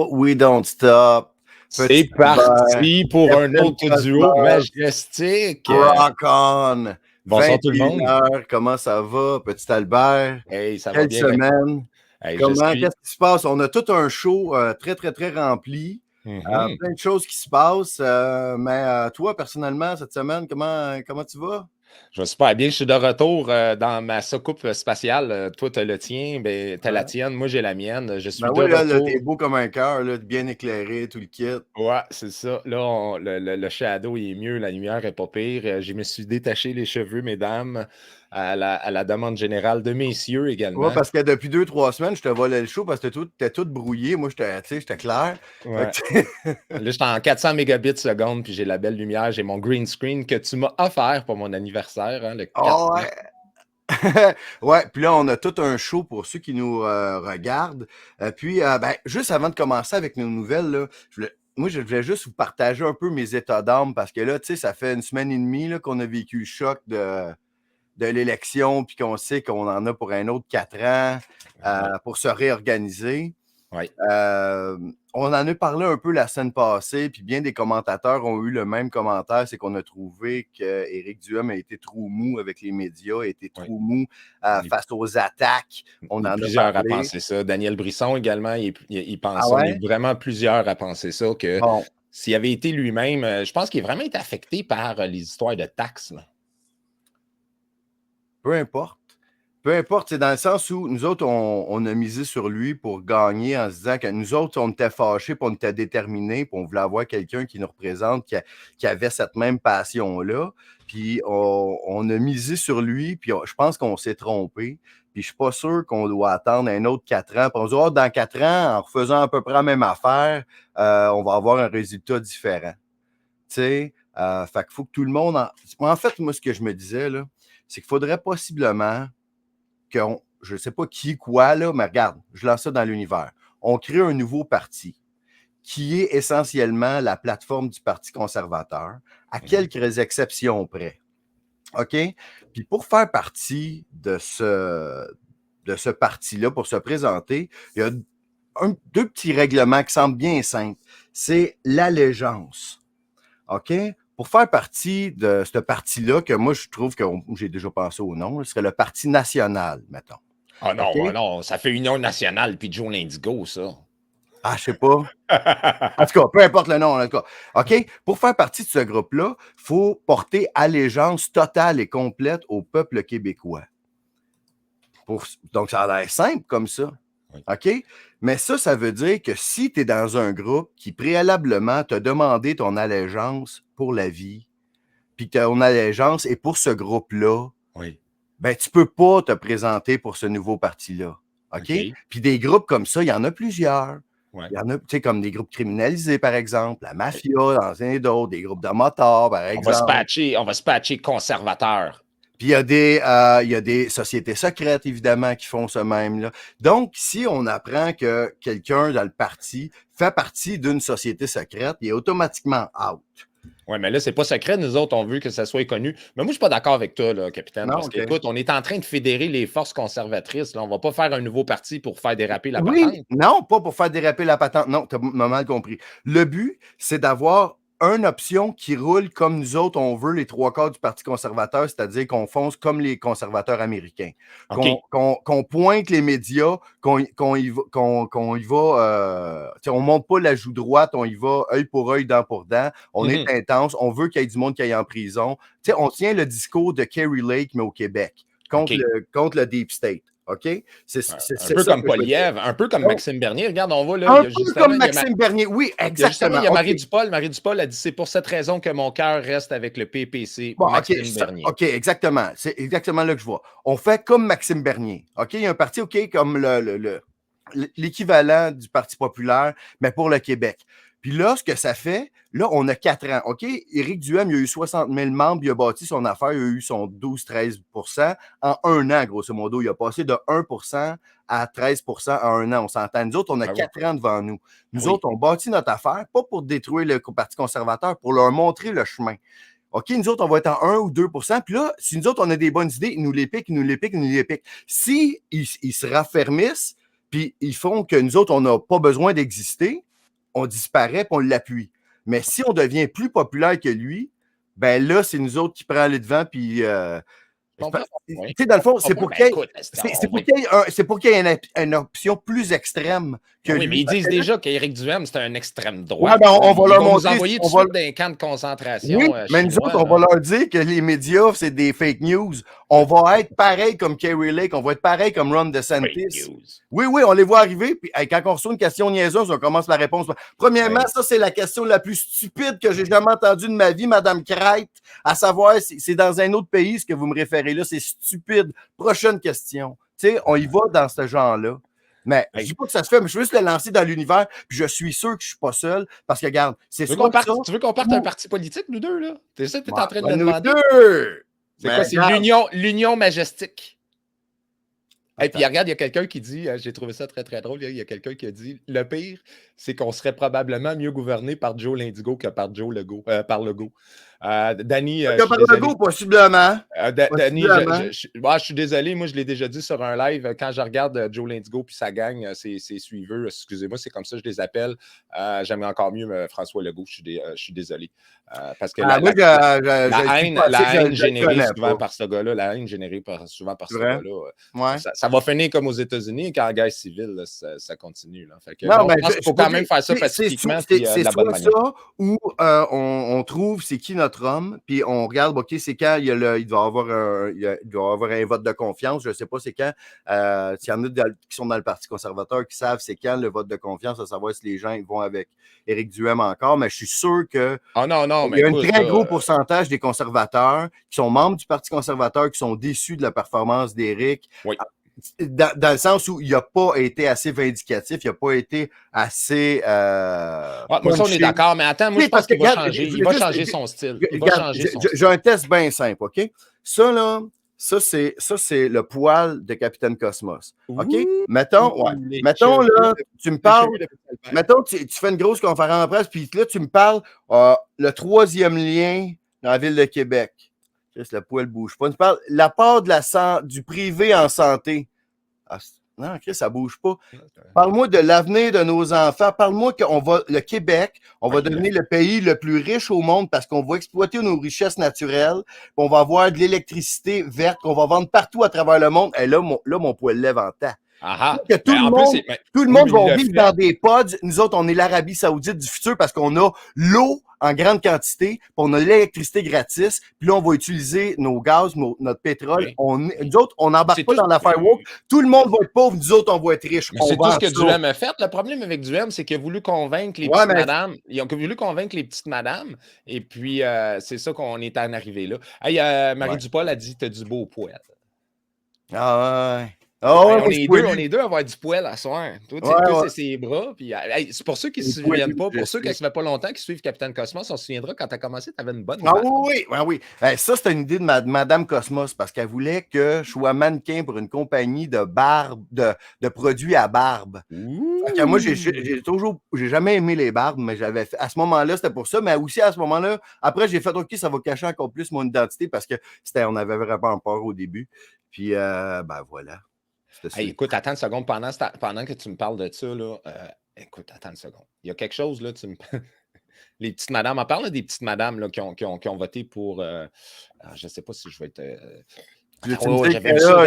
duo, We Don't Stop. C'est parti pour un autre duo majestique. Rock on! Bonsoir tout le monde. 21h, comment ça va, petit Albert? Hey, ça va Quelle bien. semaine? Hey, Qu'est-ce qui se passe? On a tout un show très, très, très rempli. Plein de choses qui se passent. Mais toi, personnellement, cette semaine, comment tu vas? Je vais super bien. Je suis de retour dans ma soucoupe spatiale. Toi, tu as le tien, ben, tu as la tienne. Moi, j'ai la mienne. Je suis de oui, là, retour. t'es beau comme un cœur, bien éclairé, tout le kit. Ouais, c'est ça. Là, le shadow il est mieux, la lumière est pas pire. Je me suis détaché les cheveux, mesdames, à la demande générale de messieurs également. Oui, parce que depuis 2-3 semaines, je te volais le show parce que t'étais tout brouillé. Moi, j'étais clair. Ouais. Là, j'étais en 400 mégabits seconde, puis j'ai la belle lumière. J'ai mon green screen que tu m'as offert pour mon anniversaire, hein, le 4 Oh, ouais. Ouais, puis là, on a tout un show pour ceux qui nous regardent. Puis, juste avant de commencer avec nos nouvelles, là, je voulais juste vous partager un peu mes états d'âme parce que là, tu sais, ça fait une semaine et demie là, qu'on a vécu le choc de l'élection, puis qu'on sait qu'on en a pour un autre 4 ans pour se réorganiser. Ouais. On en a parlé un peu la semaine passée, puis bien des commentateurs ont eu le même commentaire, c'est qu'on a trouvé qu'Éric Duhem a été trop mou avec les médias, a été trop mou face aux attaques. On en a plusieurs parlé. à penser ça. Daniel Brisson également, il pense ça. On est vraiment plusieurs à penser ça, que s'il avait été lui-même, je pense qu'il a vraiment été affecté par les histoires de taxes. Là. Peu importe. Peu importe, c'est dans le sens où nous autres, on a misé sur lui pour gagner en se disant que nous autres, on était fâchés, puis on était déterminés, puis on voulait avoir quelqu'un qui nous représente, qui avait cette même passion-là. Puis on a misé sur lui, puis je pense qu'on s'est trompé. Puis je suis pas sûr qu'on doit attendre un autre 4 ans. Puis on se dit, dans 4 ans, en refaisant à peu près la même affaire, on va avoir un résultat différent. Tu sais, fait qu'il faut que tout le monde... En fait, moi, ce que je me disais, là, c'est qu'il faudrait possiblement... je ne sais pas qui, quoi, là, mais regarde, je lance ça dans l'univers. On crée un nouveau parti qui est essentiellement la plateforme du Parti conservateur, à quelques exceptions près. OK? Puis pour faire partie de ce parti-là, pour se présenter, il y a deux petits règlements qui semblent bien simples. C'est l'allégeance. OK? Pour faire partie de ce parti-là, que moi, je trouve que j'ai déjà pensé au nom, ce serait le Parti national, mettons. Ah non, non, ça fait Union nationale puis Joe l'Indigo, ça. Ah, je sais pas. En tout cas, peu importe le nom, en tout cas. OK? Pour faire partie de ce groupe-là, il faut porter allégeance totale et complète au peuple québécois. Donc, ça a l'air simple comme ça. Oui. OK? Mais ça veut dire que si tu es dans un groupe qui préalablement t'a demandé ton allégeance pour la vie, puis que ton allégeance est pour ce groupe-là, ben tu peux pas te présenter pour ce nouveau parti-là. OK? Puis des groupes comme ça, il y en a plusieurs. Il y en a, tu sais, comme des groupes criminalisés, par exemple, la mafia, dans un et d'autres, des groupes de motards, par exemple. On va se patcher conservateur. Puis il y a des sociétés secrètes, évidemment, qui font ce même-là. Donc, si on apprend que quelqu'un dans le parti fait partie d'une société secrète, il est automatiquement out. Oui, mais là, c'est pas secret. Nous autres, on veut que ça soit connu. Mais moi, je suis pas d'accord avec toi, là, capitaine. Non, parce qu'écoute, on est en train de fédérer les forces conservatrices. Là. On va pas faire un nouveau parti pour faire déraper la patente. Non, pas pour faire déraper la patente. Non, tu as mal compris. Le but, c'est d'avoir une option qui roule comme nous autres, on veut les 3/4 du Parti conservateur, c'est-à-dire qu'on fonce comme les conservateurs américains. Qu'on pointe les médias, qu'on y va, on monte pas la joue droite, on y va œil pour œil, dent pour dent. On est intense, on veut qu'il y ait du monde qui aille en prison. T'sais, on tient le discours de Kerry Lake, mais au Québec, contre le Deep State. OK? Un peu comme Poilievre, un peu comme Maxime Bernier. Regarde, on voit là. Un peu comme Maxime Bernier, oui, exactement. Il y a Marie Dupol. Marie Dupol a dit c'est pour cette raison que mon cœur reste avec le PPC. Bon, Maxime Bernier. OK, exactement. C'est exactement là que je vois. On fait comme Maxime Bernier. OK? Il y a un parti, OK, comme l'équivalent du Parti populaire, mais pour le Québec. Puis là, ce que ça fait, là, on a 4 ans. OK? Éric Duhem, il a eu 60 000 membres, il a bâti son affaire, il a eu son 12-13 % en un an, grosso modo. Il a passé de 1 % à 13 % en un an. On s'entend. Nous autres, on a 4 ans devant nous. Nous autres, on bâtit notre affaire, pas pour détruire le Parti conservateur, pour leur montrer le chemin. OK, nous autres, on va être en 1 ou 2 %. Puis là, si nous autres, on a des bonnes idées, ils nous les piquent, ils nous les piquent, ils nous les piquent. Si ils se raffermissent, puis ils font que nous autres, on n'a pas besoin d'exister, on disparaît et on l'appuie. Mais si on devient plus populaire que lui, ben là, c'est nous autres qui prenons les devants, puis... tu sais, dans le fond, c'est pour qu'il y ait une option plus extrême que oui, lui. mais ils disent déjà qu'Éric Duhem, c'est un extrême droit. Ouais, ben on va leur montrer. Nous envoyer tout de suite dans un camp de concentration. Oui, mais nous autres, on va leur dire que les médias, c'est des fake news. On va être pareil comme Kerry Lake, on va être pareil comme Ron DeSantis. Oui, on les voit arriver, puis quand on reçoit une question niaiseuse, on commence la réponse. Premièrement, ça, c'est la question la plus stupide que j'ai jamais entendue de ma vie, Madame Crête, à savoir si c'est dans un autre pays ce que vous me référez là, c'est stupide. Prochaine question. Tu sais, on y va dans ce genre-là. Mais je dis pas que ça se fait, mais je veux juste le lancer dans l'univers, puis je suis sûr que je suis pas seul, parce que regarde, c'est soit ça... Tu veux qu'on parte un parti politique, nous deux, là? C'est ça que tu es en train de me demander? C'est quoi? C'est l'union majestique. Et puis regarde, il y a quelqu'un qui dit, j'ai trouvé ça très, très drôle, il y a quelqu'un qui a dit, le pire, c'est qu'on serait probablement mieux gouverné par Joe l'Indigo que par Joe Legault, par Legault. Danny, par Legault, possiblement. Danny, je suis désolé, moi je l'ai déjà dit sur un live, quand je regarde Joe l'Indigo puis sa gang, ses suiveurs, excusez-moi, c'est comme ça que je les appelle, j'aimerais encore mieux François Legault, je suis désolé. Parce que la haine générée souvent par ce gars-là, ce gars-là, ça va finir comme aux États-Unis, quand la guerre civile, ça continue. Là. Fait que, non, je pense qu'il faut quand même faire ça pacifiquement. C'est soit ça, ou on trouve c'est qui notre homme, puis on regarde, OK, c'est quand il doit y avoir un vote de confiance, je ne sais pas c'est quand. S'il y en a qui sont dans le Parti conservateur qui savent c'est quand le vote de confiance, à savoir si les gens vont avec Éric Duhem encore, mais je suis sûr que il y a un très gros pourcentage des conservateurs qui sont membres du Parti conservateur qui sont déçus de la performance d'Éric. Oui. Dans le sens où il n'a pas été assez vindicatif, il n'a pas été assez... moi, ça, on est d'accord, mais attends, moi, je pense qu'il va changer. Il va changer son style. J'ai un test bien simple, OK? Ça, là, ça, c'est le poil de Capitaine Cosmos. OK? Mettons, là, tu me parles... Mettons, tu fais une grosse conférence de presse, puis là, tu me parles le 3e lien dans la ville de Québec. Le poil ne bouge pas. Tu parles la part du privé en santé. Non, Chris, ça ne bouge pas. Parle-moi de l'avenir de nos enfants. Parle-moi le Québec, on va devenir le pays le plus riche au monde parce qu'on va exploiter nos richesses naturelles. On va avoir de l'électricité verte qu'on va vendre partout à travers le monde. Et là, mon poil lève en temps. Que tout le monde va vivre dans des pods. Nous autres, on est l'Arabie Saoudite du futur parce qu'on a l'eau en grande quantité, puis on a l'électricité gratis, puis là, on va utiliser nos gaz, notre pétrole. Nous autres, on n'embarque pas dans la firewalk. Tout le monde va être pauvre, nous autres, on va être riches. C'est tout ce que Duhem a fait. Le problème avec Duhem, c'est qu'il a voulu convaincre les petites madames. Il a voulu convaincre les petites madames, et puis c'est ça qu'on est en arrivé là. Hey, Marie Dupol a dit « T'as du beau poil ». Ah ouais. On est deux à avoir du poil à soir. Toi, c'est ses bras. Puis, c'est pour ceux qui ne se souviennent pas, pour ceux qui ne se fait pas longtemps, qui suivent Capitaine Cosmos, on se souviendra quand tu as commencé, tu avais une bonne barbe. Oui. Ça, c'était une idée de Madame Cosmos parce qu'elle voulait que je sois mannequin pour une compagnie de barbe, de produits à barbe. Moi, j'ai jamais aimé les barbes, mais à ce moment-là, c'était pour ça. Mais aussi, à ce moment-là, après, j'ai fait OK, ça va cacher encore plus mon identité parce que on avait vraiment peur au début. Puis, voilà. Hey, écoute, attends une seconde. Pendant que tu me parles de ça, là, écoute, attends une seconde. Il y a quelque chose, là, les petites madames, on parle des petites madames là, qui ont voté pour... je ne sais pas si je vais être...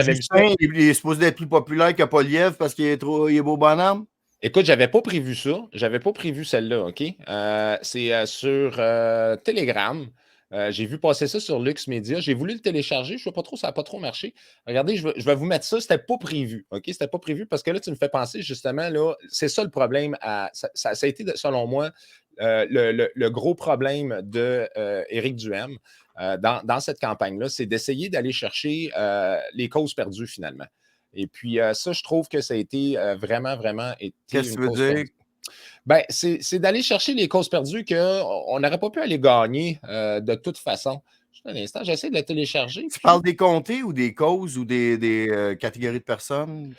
Justin, il est supposé être plus populaire que Poliev parce qu'il est beau bonhomme? Écoute, j'avais pas prévu ça. J'avais pas prévu celle-là, OK? C'est sur Telegram. J'ai vu passer ça sur Lux Media. J'ai voulu le télécharger. Je ne sais pas trop, ça n'a pas trop marché. Regardez, je vais vous mettre ça. C'était pas prévu. OK? C'était pas prévu parce que là, tu me fais penser justement, là, c'est ça le problème. Ça a été, selon moi, le gros problème d'Éric Duhem dans cette campagne-là, c'est d'essayer d'aller chercher les causes perdues finalement. Et puis, ça, je trouve que ça a été vraiment, vraiment... Qu'est-ce que tu veux dire? Ben, c'est d'aller chercher les causes perdues qu'on n'aurait pas pu aller gagner de toute façon. Juste un instant, j'essaie de le télécharger. Tu parles des comtés ou des causes ou des catégories de personnes?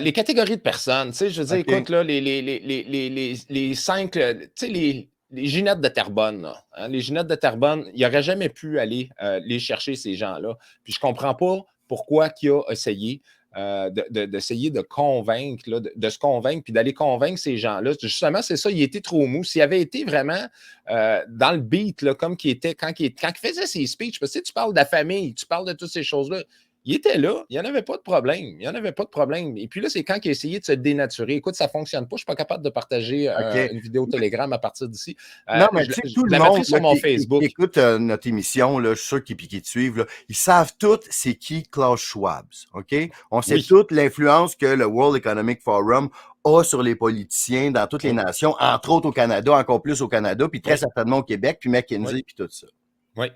Les catégories de personnes. Tu sais, je veux dire, écoute, là, les 5, tu sais, les Ginettes de Terrebonne, là, hein, les Ginettes de Terrebonne, il n'aurait jamais pu aller les chercher, ces gens-là. Puis je ne comprends pas pourquoi il a essayé. d'essayer de convaincre, là, de se convaincre, puis d'aller convaincre ces gens-là. Justement, c'est ça, il était trop mou. S'il avait été vraiment dans le beat, là, comme qu'il était quand il faisait ses speeches, parce que tu parles de la famille, tu parles de toutes ces choses-là, il était là, il n'y en avait pas de problème. Il n'y en avait pas de problème. Et puis là, c'est quand il a essayé de se dénaturer. Écoute, ça ne fonctionne pas. Je ne suis pas capable de partager OK. une vidéo Telegram à partir d'ici. Non, mais Je tu sais, tout le la monde mettrai là, sur mon Facebook. qui écoute notre émission, là, je suis sûr qu'ils te suivent, là, ils savent tous c'est qui Klaus Schwab. OK? On sait Oui. toute l'influence que le World Economic Forum a sur les politiciens dans toutes les nations, entre autres au Canada, encore plus au Canada, puis très certainement au Québec, puis McKinsey, puis tout ça. Oui.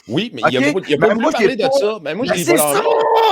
Oui, mais OK? il n'a pas voulu parler de ça. Mais moi, je l'ai blâmé.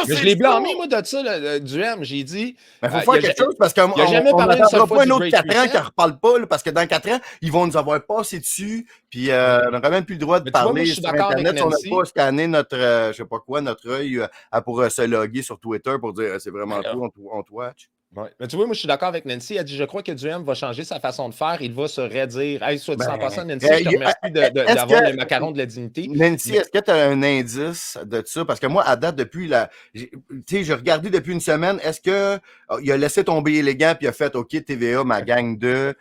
Mais je l'ai blâmé, moi, de ça, du M. J'ai dit. Mais il faut faire quelque chose parce qu'on n'attendra pas un autre 4 ans qu'ils ne reparlent pas, là, parce que dans 4 ans, ils vont nous avoir passé dessus, puis on n'aura même plus le droit de parler sur Internet si on n'a pas scanné notre, je sais pas quoi, notre œil pour se loguer sur Twitter pour dire c'est vraiment tout, on te watch. Ouais. Mais tu vois, moi, je suis d'accord avec Nancy. Elle dit, je crois que Duhem va changer sa façon de faire. Il va se redire. Hey, soit dit en passant, Nancy, je te remercie d'avoir les macarons de la dignité. Nancy, est-ce que tu as un indice de ça? Parce que moi, à date, depuis tu sais, j'ai regardé depuis une semaine, est-ce que il a laissé tomber élégant puis il a fait OK, TVA, ma gang de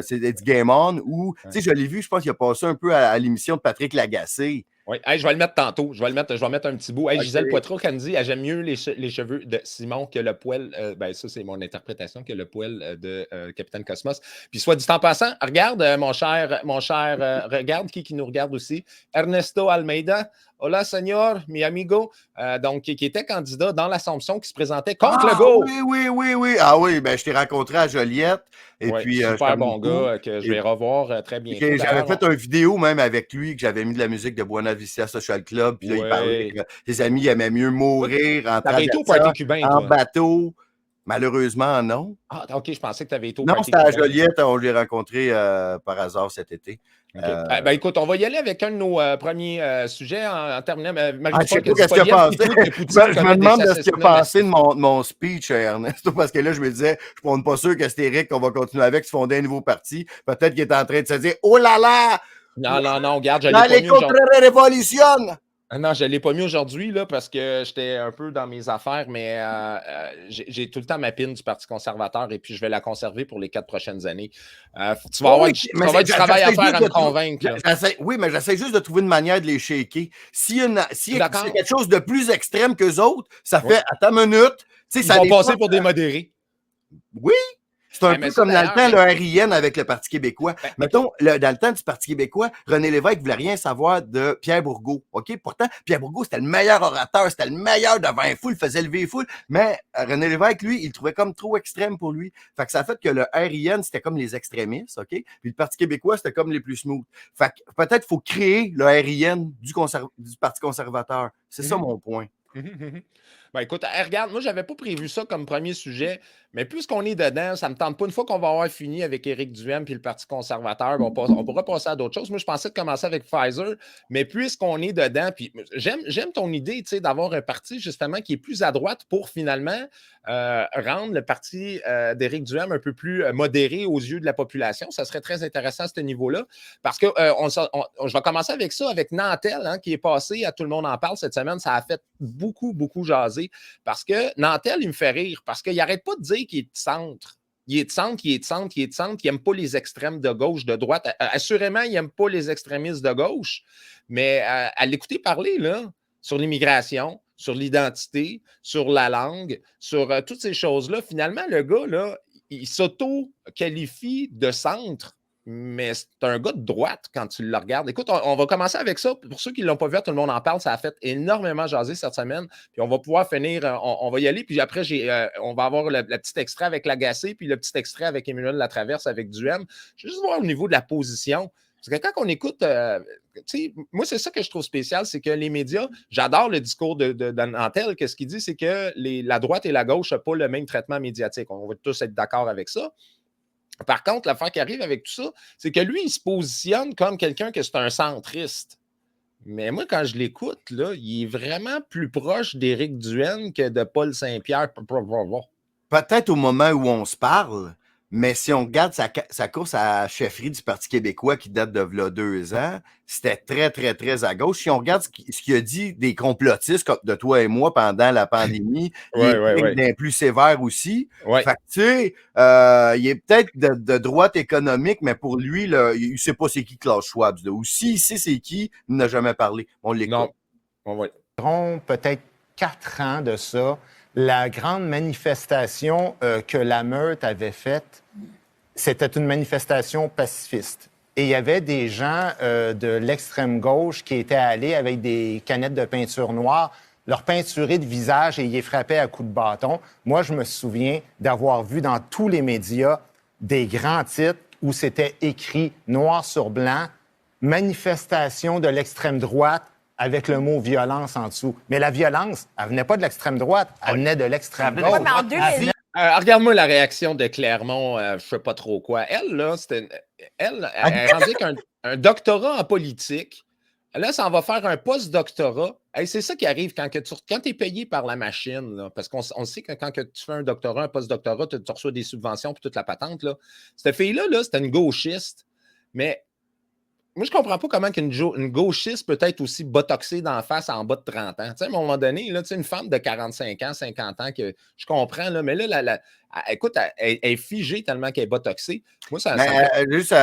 c'est du Game On, ou tu sais, je l'ai vu, je pense qu'il a passé un peu à l'émission de Patrick Lagacé. Oui, hey, je vais le mettre tantôt. Je vais mettre un petit bout. Hey, okay. Gisèle Poitras qui me dit elle j'aime mieux les cheveux de Simon que le poil. Ben, ça, c'est mon interprétation, que le poil de Capitaine Cosmos. Puis, soit dit en passant, regarde, mon cher, regarde qui nous regarde aussi. Ernesto Almeida. Hola, señor, mi amigo. Donc, qui était candidat dans l'Assomption, qui se présentait contre Legault. Oui. Ah oui, ben, je t'ai rencontré à Joliette. Et puis, super bon gars que je vais revoir très bientôt. J'avais fait une vidéo même avec lui, que j'avais mis de la musique de Buena Vista Social Club. Puis là, il parlait que ses amis aimaient mieux mourir en bateau. Malheureusement, non. Ah, OK, je pensais que tu avais été au party cubain. Non, c'était à Joliette. On l'a rencontré par hasard cet été. Okay. Ben, écoute, on va y aller avec un de nos premiers sujets en terminant. Je ne sais pas qu'est-ce qu'il a pensé. Je me demande de ce qu'il a pensé de mon speech, Ernesto, parce que là, je me disais, je ne suis pas sûr que c'est Eric qu'on va continuer avec, se fonder un nouveau parti. Peut-être qu'il est en train de se dire, oh là là! Non, regarde, je l'ai pas mis contre-révolution! Non, je ne l'ai pas mis aujourd'hui là, parce que j'étais un peu dans mes affaires, mais j'ai tout le temps ma pin du Parti conservateur et puis je vais la conserver pour les 4 prochaines années. Tu vas avoir du travail à faire à me convaincre. Oui, mais j'essaie juste de trouver une manière de les shaker. Si c'est quelque chose de plus extrême qu'eux autres, ça fait, attends une minute. Ils vont passer pour des modérés. Oui! C'est un peu comme dans le temps, le RIN avec le Parti québécois. Mettons, dans le temps du Parti québécois, René Lévesque ne voulait rien savoir de Pierre Bourgault. OK? Pourtant, Pierre Bourgault, c'était le meilleur orateur, c'était le meilleur devant les foules, faisait lever les foules. Mais René Lévesque, lui, il le trouvait comme trop extrême pour lui. Fait que ça a fait que le RIN, c'était comme les extrémistes, OK? Puis le Parti québécois, c'était comme les plus smooth. Fait que peut-être qu'il faut créer le RIN du Parti conservateur. C'est ça mon point. Ben écoute, regarde, moi, je n'avais pas prévu ça comme premier sujet, mais puisqu'on est dedans, ça ne me tente pas. Une fois qu'on va avoir fini avec Éric Duhaime et le Parti conservateur, on pourra passer à d'autres choses. Moi, je pensais de commencer avec Pfizer, mais puisqu'on est dedans, puis j'aime ton idée, tu sais, d'avoir un parti, justement, qui est plus à droite pour finalement rendre le parti d'Éric Duhaime un peu plus modéré aux yeux de la population. Ça serait très intéressant à ce niveau-là, parce que je vais commencer avec ça, avec Nantel, hein, qui est passé, à Tout le monde en parle cette semaine. Ça a fait beaucoup jaser. Parce que Nantel, il me fait rire, parce qu'il n'arrête pas de dire qu'il est de centre. Il est de centre, il n'aime pas les extrêmes de gauche, de droite. Assurément, il n'aime pas les extrémistes de gauche, mais à l'écouter parler là, sur l'immigration, sur l'identité, sur la langue, sur toutes ces choses-là, finalement, le gars, là, il s'auto-qualifie de centre. Mais c'est un gars de droite quand tu le regardes. Écoute, on va commencer avec ça. Pour ceux qui ne l'ont pas vu, Tout le monde en parle. Ça a fait énormément jaser cette semaine. Puis on va pouvoir finir, on va y aller. Puis après, on va avoir le petit extrait avec Lagacé, puis le petit extrait avec Emmanuel Latraverse, avec Duhaime. Je vais juste voir au niveau de la position. Parce que quand on écoute, moi, c'est ça que je trouve spécial, c'est que les médias, j'adore le discours de Nantel, que ce qu'il dit, c'est que la droite et la gauche n'ont pas le même traitement médiatique. On va tous être d'accord avec ça. Par contre, l'affaire qui arrive avec tout ça, c'est que lui, il se positionne comme quelqu'un que c'est un centriste. Mais moi, quand je l'écoute, là, il est vraiment plus proche d'Éric Duhaime que de Paul Saint-Pierre. Peut-être au moment où on se parle, Mais si on regarde sa course à la chefferie du Parti québécois qui date de là 2 ans, c'était très, très, très à gauche. Si on regarde ce qu'il a dit des complotistes comme de toi et moi pendant la pandémie, il est Ouais. bien plus sévère aussi. Ouais. Fait que, tu sais, il est peut-être de droite économique, mais pour lui, là, il ne sait pas c'est qui Klaus Schwab. Là. Ou s'il sait c'est qui, il n'a jamais parlé. On l'écoute. Non. Ouais. Peut-être 4 ans de ça, la grande manifestation que la Meute avait faite, c'était une manifestation pacifiste. Et il y avait des gens de l'extrême gauche qui étaient allés avec des canettes de peinture noire, leur peinturer de visage et ils les frappaient à coups de bâton. Moi, je me souviens d'avoir vu dans tous les médias des grands titres où c'était écrit noir sur blanc, manifestation de l'extrême droite, avec le mot violence en dessous. Mais la violence, elle venait pas de l'extrême droite, elle venait de l'extrême gauche. Ouais, mais en 2000... regarde-moi la réaction de Clermont, je sais pas trop quoi. Elle, là, elle rendait qu'un doctorat en politique. Là, ça en va faire un post-doctorat. Hey, c'est ça qui arrive quand tu es payé par la machine, là, parce qu'on sait que quand tu fais un doctorat, un post-doctorat, tu reçois des subventions pour toute la patente. Là. Cette fille-là, c'était une gauchiste, mais moi, je comprends pas comment une gauchiste peut être aussi botoxée d'en face en bas de 30 ans. Tu sais, à un moment donné, là, une femme de 45 ans, 50 ans, que je comprends, là, mais là, écoute, elle est figée tellement qu'elle est botoxée. Moi, ça juste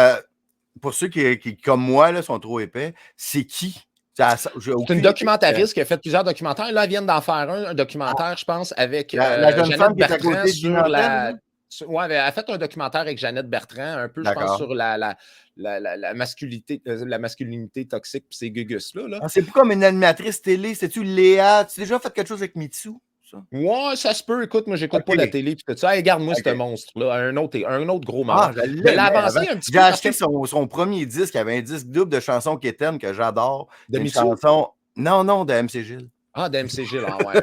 pour ceux qui comme moi, là, sont trop épais, c'est qui? C'est une documentariste qui a fait plusieurs documentaires. Là, elle vient d'en faire un documentaire, je pense, avec la jeune Jeannette femme qui est à Bertrand côté sur la... Ouais, elle a fait un documentaire avec Jeannette Bertrand, un peu, je pense, sur la masculinité toxique et ces gugus-là. Là. C'est pas comme une animatrice télé, c'est-tu Léa? Tu as déjà fait quelque chose avec Mitsu? Ça? Ouais, ça se peut. Écoute, moi, j'écoute pas la télé. Puis tout ça. Hey, regarde-moi ce monstre-là. Un autre gros moment. Je l'ai avancé un petit peu. J'ai acheté son premier disque. Il y avait un disque double de chansons quétaines que j'adore. De une Mitsu? chanson... Non, de MC Gilles. Ah, d'MC Gilles, ouais.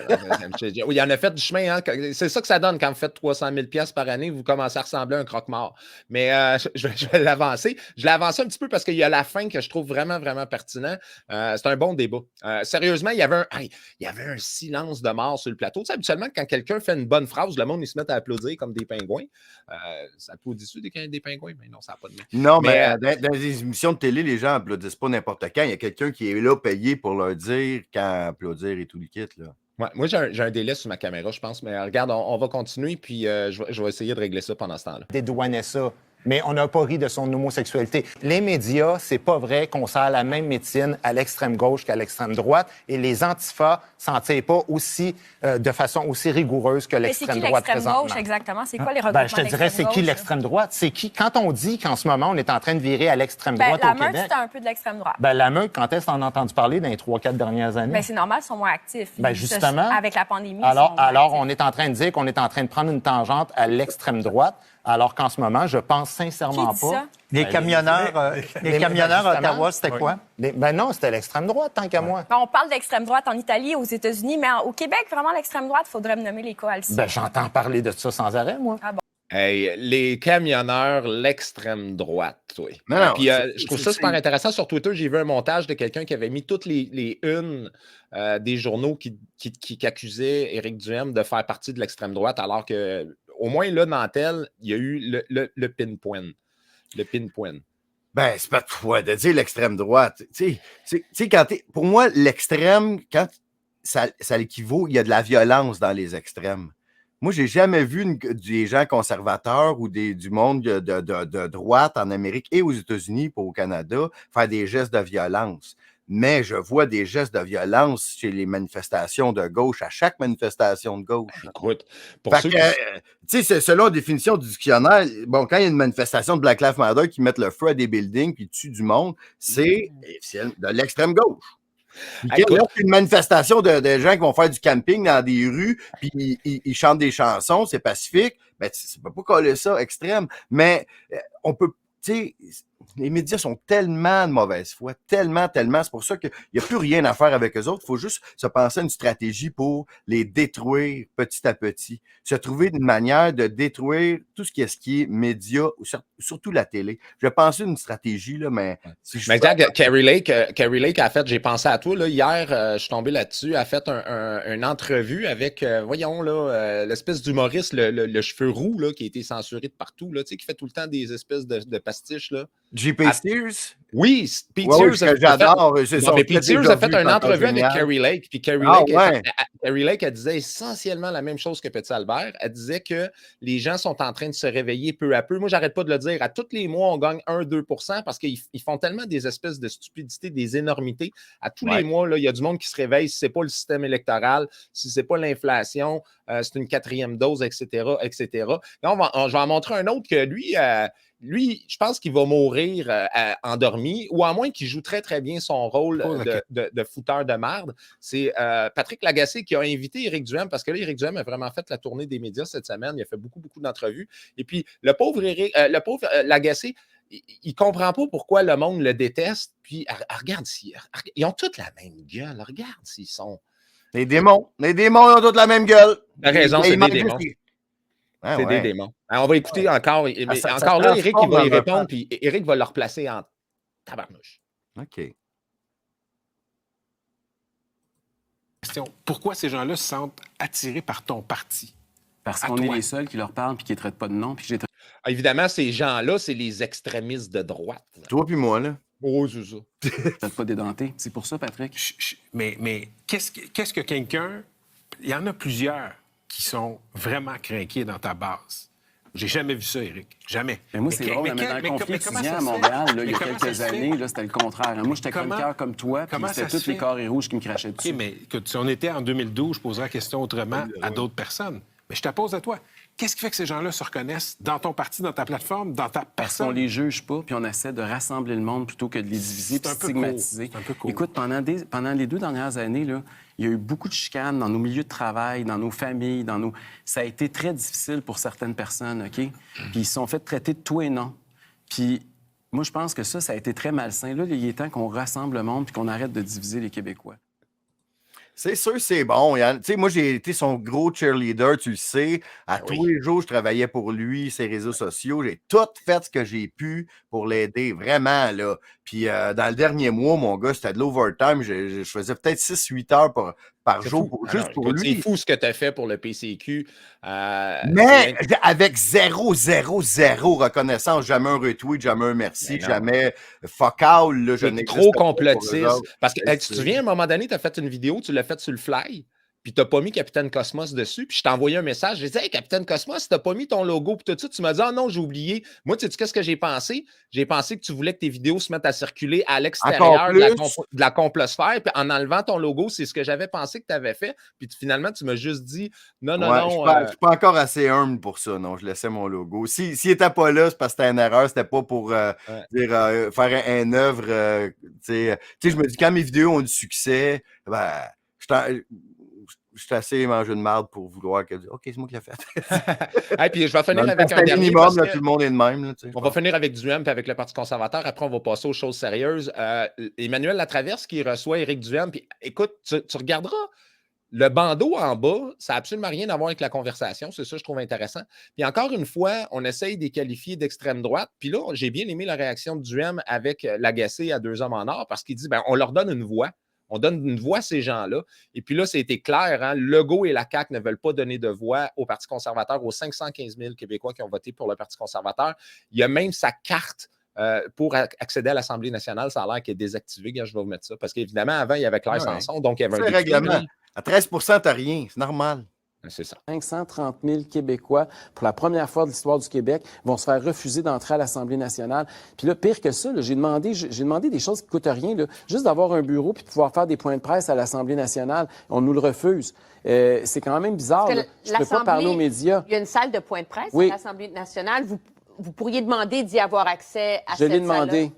Oui, il en a fait du chemin. Hein. C'est ça que ça donne quand vous faites 300 000 $ par année, vous commencez à ressembler à un croque-mort. Mais je vais l'avancer. Je l'ai avancé un petit peu parce qu'il y a la fin que je trouve vraiment, vraiment pertinent. C'est un bon débat. Sérieusement, il y avait un silence de mort sur le plateau. Tu sais, habituellement, quand quelqu'un fait une bonne phrase, le monde, il se met à applaudir comme des pingouins. Ça applaudit-tu des pingouins? Mais non, ça n'a pas de main. Non, mais dans des émissions de télé, les gens applaudissent pas n'importe quand. Il y a quelqu'un qui est là payé pour leur dire quand applaudir et tout le kit, là. Ouais, moi, j'ai un délai sur ma caméra, je pense. Mais regarde, on va continuer, puis je vais essayer de régler ça pendant ce temps-là. Dédouanait ça. Mais on n'a pas ri de son homosexualité. Les médias, c'est pas vrai qu'on sert la même médecine à l'extrême gauche qu'à l'extrême droite. Et les antifas s'en tirent pas aussi, de façon aussi rigoureuse que l'extrême droite présentement. C'est qui l'extrême gauche, exactement? C'est quoi les regroupements je te dirais, c'est qui l'extrême droite? C'est qui? Quand on dit qu'en ce moment, on est en train de virer à l'extrême droite au Québec... La Meute, c'est un peu de l'extrême droite. La Meute, quand est-ce qu'on a entendu parler dans les 3-4 dernières années? C'est normal, ils sont moins actifs. Justement. Avec la pandémie, alors on est en train de dire qu'on est en train de prendre une tangente à l'extrême droite, alors qu'en ce moment, je pense sincèrement pas... Les camionneurs à Ottawa, c'était quoi? Non, c'était l'extrême droite, tant qu'à moi. On parle d'extrême droite en Italie, aux États-Unis, mais au Québec, vraiment, l'extrême droite, il faudrait me nommer les coalitions. J'entends parler de ça sans arrêt, moi. Ah bon? Hey, les camionneurs, l'extrême droite, oui. Puis je trouve ça super intéressant. Sur Twitter, j'ai vu un montage de quelqu'un qui avait mis toutes les unes des journaux qui accusaient Éric Duhem de faire partie de l'extrême droite, alors que, au moins là, dans tel, il y a eu le pinpoint. Le pinpoint. C'est pas toi de dire l'extrême droite. Tu sais, pour moi, l'extrême, quand ça équivaut, il y a de la violence dans les extrêmes. Moi, j'ai jamais vu des gens conservateurs ou du monde de droite en Amérique et aux États-Unis pour au Canada faire des gestes de violence. Mais je vois des gestes de violence chez les manifestations de gauche, à chaque manifestation de gauche. Écoute, tu sais, selon la définition du dictionnaire, bon, quand il y a une manifestation de Black Lives Matter qui mettent le feu à des buildings puis tuent du monde, c'est de l'extrême gauche. Puis quand une manifestation de gens qui vont faire du camping dans des rues, puis ils chantent des chansons, c'est pacifique, tu peux pas coller ça extrême. Mais on peut, tu sais, les médias sont tellement de mauvaise foi, tellement. C'est pour ça qu'il n'y a plus rien à faire avec eux autres. Il faut juste se penser à une stratégie pour les détruire petit à petit. Se trouver une manière de détruire tout ce qui est médias, surtout la télé. Je vais penser à une stratégie, là, mais... Si je mais Jack, Carrie Lake a fait, j'ai pensé à toi, là, hier, je suis tombé là-dessus, a fait une entrevue avec, voyons, là, l'espèce d'humoriste, le cheveu roux, là, qui a été censuré de partout, là, tu sais, qui fait tout le temps des espèces de pastiches, là. J.P. Sears? Oui, Pete Ouais, Sears. j'adore. Pete Sears a fait une entrevue avec Carrie Lake. Puis Carrie Lake, elle disait essentiellement la même chose que Petit Albert. Elle disait que les gens sont en train de se réveiller peu à peu. Moi, j'arrête pas de le dire. À tous les mois, on gagne 1-2% parce qu'ils font tellement des espèces de stupidités, des énormités. À tous les mois, il y a du monde qui se réveille. Si ce n'est pas le système électoral, si ce n'est pas l'inflation, c'est une 4e dose, etc., etc. Là, je vais en montrer un autre que lui, je pense qu'il va mourir endormi, ou à moins qu'il joue très, très bien son rôle de fouteur de marde. C'est Patrick Lagacé qui a invité Éric Duhem, parce que là, Éric Duhem a vraiment fait la tournée des médias cette semaine. Il a fait beaucoup, beaucoup d'entrevues. Et puis, le pauvre Lagacé, il ne comprend pas pourquoi le monde le déteste. Puis, regarde, ils ont toutes la même gueule. Regarde s'ils sont... Les démons, ils ont toutes la même gueule. T'as raison, c'est des démons. Ah, c'est des démons. Alors, on va écouter encore. Encore là, Éric, il va y répondre, puis Éric va le replacer en tabarnouche. OK. Pourquoi ces gens-là se sentent attirés par ton parti? Parce qu'on est les seuls qui leur parlent puis qui ne traitent pas de nom. Puis évidemment, ces gens-là, c'est les extrémistes de droite. Toi puis moi, là. Oh, c'est ça. T'as pas dédenté. C'est pour ça, Patrick. Mais qu'est-ce que quelqu'un... Il y en a plusieurs qui sont vraiment craqués dans ta base. J'ai jamais vu ça, Éric. Jamais. Mais moi, c'est drôle. Dans le conflit étudiant à Montréal, il y a quelques années, c'était le contraire. Moi, j'étais chroniqueur comme toi, puis c'était tous les carrés rouges qui me crachaient dessus. OK, mais si on était en 2012, je poserais la question autrement à d'autres personnes. Mais je te pose à toi. Qu'est-ce qui fait que ces gens-là se reconnaissent dans ton parti, dans ta plateforme, dans ta personne? Parce qu'on les juge pas, puis on essaie de rassembler le monde plutôt que de les diviser et stigmatiser. C'est un peu cool. Écoute, pendant les 2 dernières années, là, il y a eu beaucoup de chicanes dans nos milieux de travail, dans nos familles, Ça a été très difficile pour certaines personnes, OK? Puis ils se sont fait traiter de tout et non. Puis moi, je pense que ça a été très malsain. Là, il est temps qu'on rassemble le monde puis qu'on arrête de diviser les Québécois. C'est sûr, c'est bon. Tu sais, moi, j'ai été son gros cheerleader, tu le sais. Tous les jours, je travaillais pour lui, ses réseaux sociaux. J'ai tout fait ce que j'ai pu pour l'aider, vraiment, là. Puis dans le dernier mois, mon gars, c'était de l'overtime. Je faisais peut-être 6-8 heures par jour juste pour lui. C'est fou ce que tu as fait pour le PCQ. Mais avec zéro reconnaissance, jamais un retweet, jamais un merci, jamais fuck out. Là, je n'ai trop complotiste. Parce que tu te souviens, à un moment donné, tu as fait une vidéo, tu l'as faite sur le fly. Puis tu n'as pas mis Capitaine Cosmos dessus, puis je t'ai envoyé un message, j'ai dit « Hey, Capitaine Cosmos, tu n'as pas mis ton logo, puis tout ça. » Tu m'as dit « Ah non, j'ai oublié. » Moi, tu sais qu'est-ce que j'ai pensé? J'ai pensé que tu voulais que tes vidéos se mettent à circuler à l'extérieur de la complosphère, puis en enlevant ton logo, c'est ce que j'avais pensé que tu avais fait. Puis finalement, tu m'as juste dit « Non, non, non. » Je suis pas encore assez humble pour ça, non. Je laissais mon logo. S'il n'était pas là, c'est parce que c'était une erreur, c'était pas pour faire une œuvre. Tu sais, je me dis, quand mes vidéos ont du succès, je suis assez mangé de marde pour vouloir que... OK, c'est moi qui l'ai fait. Et puis je vais finir avec un dernier. Minimum, là, tout le monde est de même. Là, on va finir avec Duhem puis avec le Parti conservateur. Après, on va passer aux choses sérieuses. Emmanuel Latraverse qui reçoit Éric Duhem. Puis écoute, tu regarderas le bandeau en bas, ça n'a absolument rien à voir avec la conversation. C'est ça que je trouve intéressant. Puis encore une fois, on essaye de les qualifier d'extrême droite. Puis là, j'ai bien aimé la réaction de Duhem avec Lagacé à 2 hommes en or parce qu'il dit, on leur donne une voix. On donne une voix à ces gens-là. Et puis là, c'était clair, hein? Legault et la CAQ ne veulent pas donner de voix au Parti conservateur, aux 515 000 Québécois qui ont voté pour le Parti conservateur. Il y a même sa carte pour accéder à l'Assemblée nationale. Ça a l'air qu'elle est désactivée. Je vais vous mettre ça. Parce qu'évidemment, avant, il y avait Claire Sanson. Donc, il y avait un règlement. À 13 %, t'as rien. C'est normal. C'est ça. 530 000 Québécois, pour la première fois de l'histoire du Québec, vont se faire refuser d'entrer à l'Assemblée nationale. Puis là, pire que ça, j'ai demandé des choses qui ne coûtent rien, là, juste d'avoir un bureau puis de pouvoir faire des points de presse à l'Assemblée nationale. On nous le refuse. C'est quand même bizarre. Je ne peux pas parler aux médias. Il y a une salle de points de presse à l'Assemblée nationale. Vous pourriez demander d'y avoir accès à cette salle-là.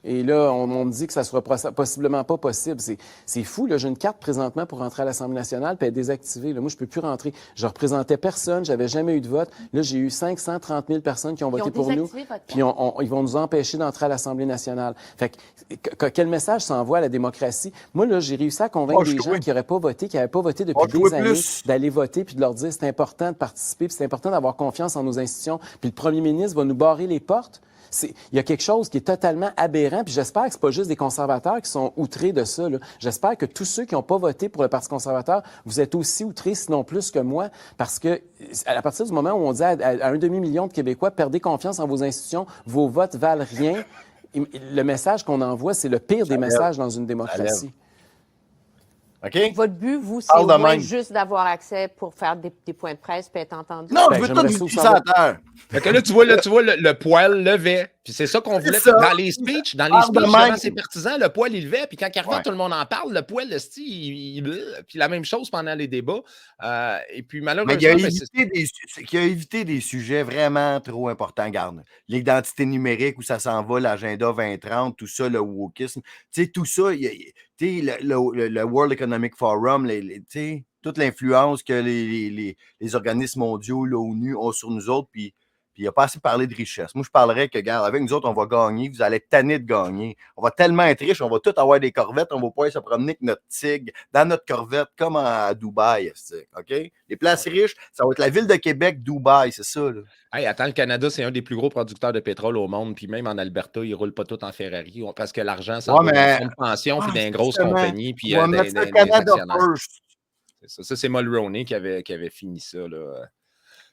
Et là, on me dit que ça sera possiblement pas possible. C'est fou, là. J'ai une carte présentement pour rentrer à l'Assemblée nationale, puis elle est désactivée. Là. Moi, je peux plus rentrer. Je représentais personne, j'avais jamais eu de vote. Là, j'ai eu 530 000 personnes qui ont voté pour nous. Puis ils vont nous empêcher d'entrer à l'Assemblée nationale. Fait que, quel message s'envoie à la démocratie? Moi, là, j'ai réussi à convaincre des gens qui n'auraient pas voté, qui n'avaient pas voté depuis des années, d'aller voter, puis de leur dire c'est important de participer, puis c'est important d'avoir confiance en nos institutions. Puis le premier ministre va nous barrer les portes. Il y a quelque chose qui est totalement aberrant, puis j'espère que c'est pas juste des conservateurs qui sont outrés de ça. J'espère que tous ceux qui n'ont pas voté pour le Parti conservateur, vous êtes aussi outrés, sinon plus que moi, parce que à partir du moment où on dit à 1,5 million de Québécois, perdez confiance en vos institutions, vos votes valent rien, le message qu'on envoie, c'est le pire des messages dans une démocratie. OK? Votre but, vous, c'est au moins juste d'avoir accès pour faire des points de presse et être entendu? Non, je veux tout vous ça à terre. Fait que là, tu vois, le poil levait. Puis c'est ça qu'on voulait. Dans les speeches, devant ses partisans, le poil, il levait. Puis quand il revient, tout le monde en parle. Le poil, puis la même chose pendant les débats. Et puis malheureusement... Mais il a évité des sujets vraiment trop importants. Garde. L'identité numérique, où ça s'en va, l'agenda 2030, tout ça, le wokisme. Tu sais, tout ça, le World Economic Forum, toute l'influence que les organismes mondiaux, l'ONU, ont sur nous autres, puis il n'a pas assez parlé de richesse. Moi, je parlerais que, regarde, avec nous autres, on va gagner, vous allez être tannés de gagner. On va tellement être riches, on va tous avoir des corvettes, on va pouvoir se promener avec notre Tigre dans notre corvette, comme à Dubaï, OK? Les places riches, ça va être la ville de Québec, Dubaï, c'est ça, là. Hey, attends, le Canada, c'est un des plus gros producteurs de pétrole au monde, puis même en Alberta, ils ne roulent pas tout en Ferrari, parce que l'argent, ça va dans un fonds de pension, puis dans une grosse compagnie, puis dans les actionnaires. Ça, c'est Mulroney qui avait fini ça, là.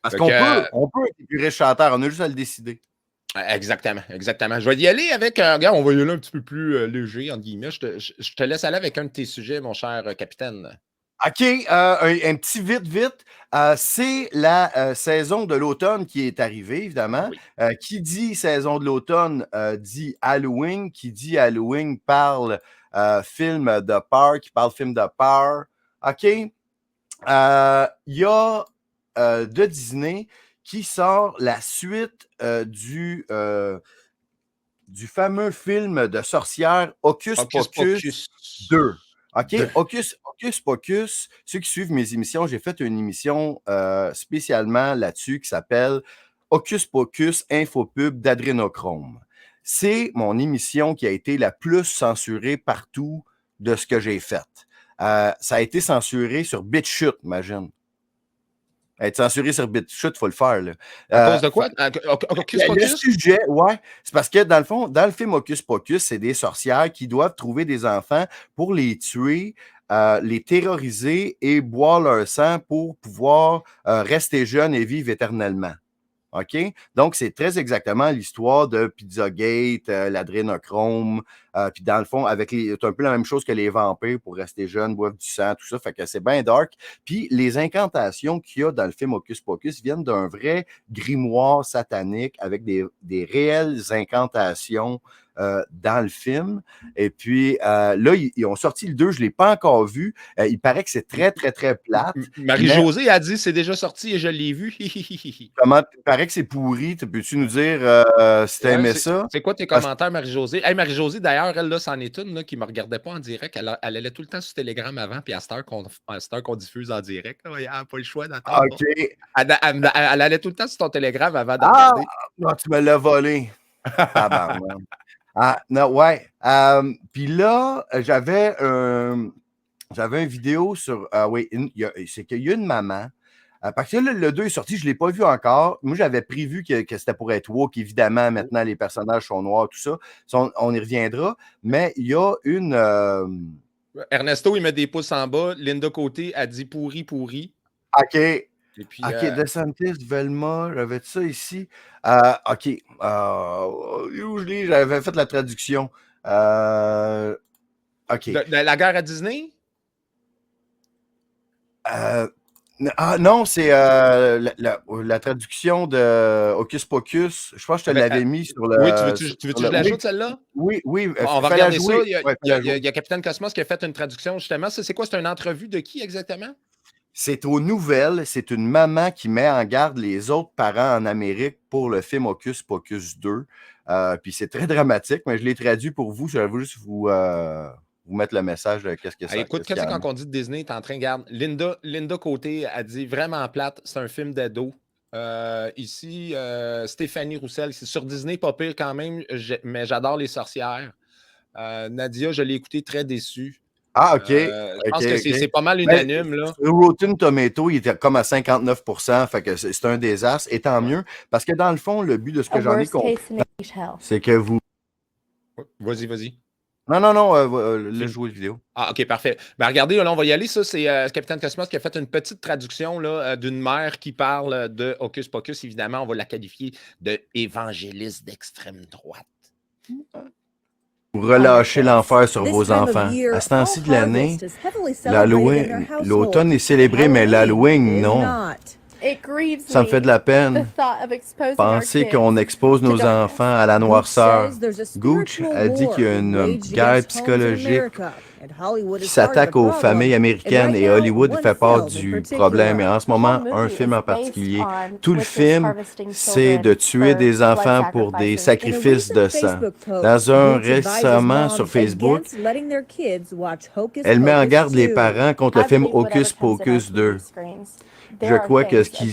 Parce qu'on peut être plus riche sur la Terre, on a juste à le décider. Exactement. Je vais y aller avec regarde, on va y aller un petit peu plus léger, entre guillemets. Je te laisse aller avec un de tes sujets, mon cher capitaine. OK, un petit vite. C'est la saison de l'automne qui est arrivée, évidemment. Oui. Qui dit saison de l'automne dit Halloween. Qui dit Halloween parle film de peur, qui parle film de peur. OK. Il y a de Disney qui sort la suite du fameux film de sorcière Hocus Pocus 2. OK? Hocus Pocus, ceux qui suivent mes émissions, j'ai fait une émission spécialement là-dessus qui s'appelle Hocus Pocus Infopub d'Adrénochrome. C'est mon émission qui a été la plus censurée partout de ce que j'ai fait. Ça a été censuré sur BitChute, imagine. Être censuré sur BitChute, il faut le faire. Là. À cause de quoi? Hocus Pocus? Le sujet, c'est parce que dans le fond, dans le film Hocus Pocus, c'est des sorcières qui doivent trouver des enfants pour les tuer, les terroriser et boire leur sang pour pouvoir rester jeunes et vivre éternellement. OK? Donc, c'est très exactement l'histoire de Pizzagate, l'adrénochrome, puis dans le fond, c'est un peu la même chose que les vampires pour rester jeunes, boivent du sang, tout ça, fait que c'est bien dark. Puis les incantations qu'il y a dans le film Hocus Pocus viennent d'un vrai grimoire satanique avec des réelles incantations dans le film. Et puis là, ils ont sorti le 2, je ne l'ai pas encore vu. Il paraît que c'est très, très, très plate. Marie-Josée a dit c'est déjà sorti et je l'ai vu. Comment il paraît que c'est pourri? Peux-tu nous dire si tu aimais ça? C'est quoi tes commentaires, Marie-Josée? Hey, Marie-Josée, d'ailleurs, elle, là, c'en est une là, qui ne me regardait pas en direct. Elle allait tout le temps sur Telegram avant, puis à cette heure qu'on diffuse en direct, elle n'a pas le choix d'attendre. OK. Elle allait tout le temps sur ton Telegram avant de regarder. Non, tu me l'as volé. Non, ouais. Puis là, j'avais une vidéo sur. C'est qu'il y a une maman. Parce que là, le 2 est sorti, je ne l'ai pas vu encore. Moi, j'avais prévu que c'était pour être woke. Évidemment, maintenant, les personnages sont noirs, tout ça. On y reviendra. Mais il y a une. Ernesto, il met des pouces en bas. Linda Côté a dit pourri. OK. Et puis, OK, DeSantis, Velma, j'avais ça ici. OK. J'avais fait la traduction. OK. La guerre à Disney? Non, c'est la traduction de Hocus Pocus. Je pense que je te l'avais mis sur le... Oui, tu veux que je l'ajoute, celle-là? Oui. On va regarder ça. Il y a Capitaine Cosmos qui a fait une traduction, justement. C'est quoi? C'est une entrevue de qui, exactement? C'est aux nouvelles, c'est une maman qui met en garde les autres parents en Amérique pour le film Hocus Pocus 2. Puis c'est très dramatique, mais je l'ai traduit pour vous. Je vais juste vous mettre le message de qu'est-ce que ça Écoute, qu'est-ce qu'il y a. quand on dit Disney, t'es en train de garder. Linda Côté a dit vraiment plate, c'est un film d'ado. Ici, Stéphanie Roussel, c'est sur Disney, pas pire quand même, mais j'adore les sorcières. Nadia, je l'ai écouté très déçu. Ah, OK. Je pense que c'est pas mal unanime. Là. Sur Rotten Tomato, il était comme à 59%, fait que c'est un désastre, et tant mieux, parce que dans le fond, le but de ce que j'en ai compris, c'est que vous... Vas-y. Non, laisse jouer la vidéo. Ah, OK, parfait. Ben, regardez, là, on va y aller. Ça, c'est Capitaine Cosmos qui a fait une petite traduction d'une mère qui parle de Hocus Pocus. Évidemment, on va la qualifier de évangéliste d'extrême droite. Vous relâchez l'enfer sur vos enfants. À ce temps-ci de l'année, l'automne est célébré, mais l'Halloween, non. Ça me fait de la peine. Penser qu'on expose nos enfants à la noirceur. Gooch a dit qu'il y a une guerre psychologique qui s'attaque aux familles américaines et Hollywood fait part du problème. Et en ce moment, un film en particulier, tout le film, c'est de tuer des enfants pour des sacrifices de sang. Dans un récemment sur Facebook, elle met en garde les parents contre le film Hocus Pocus 2. Je crois que ce qui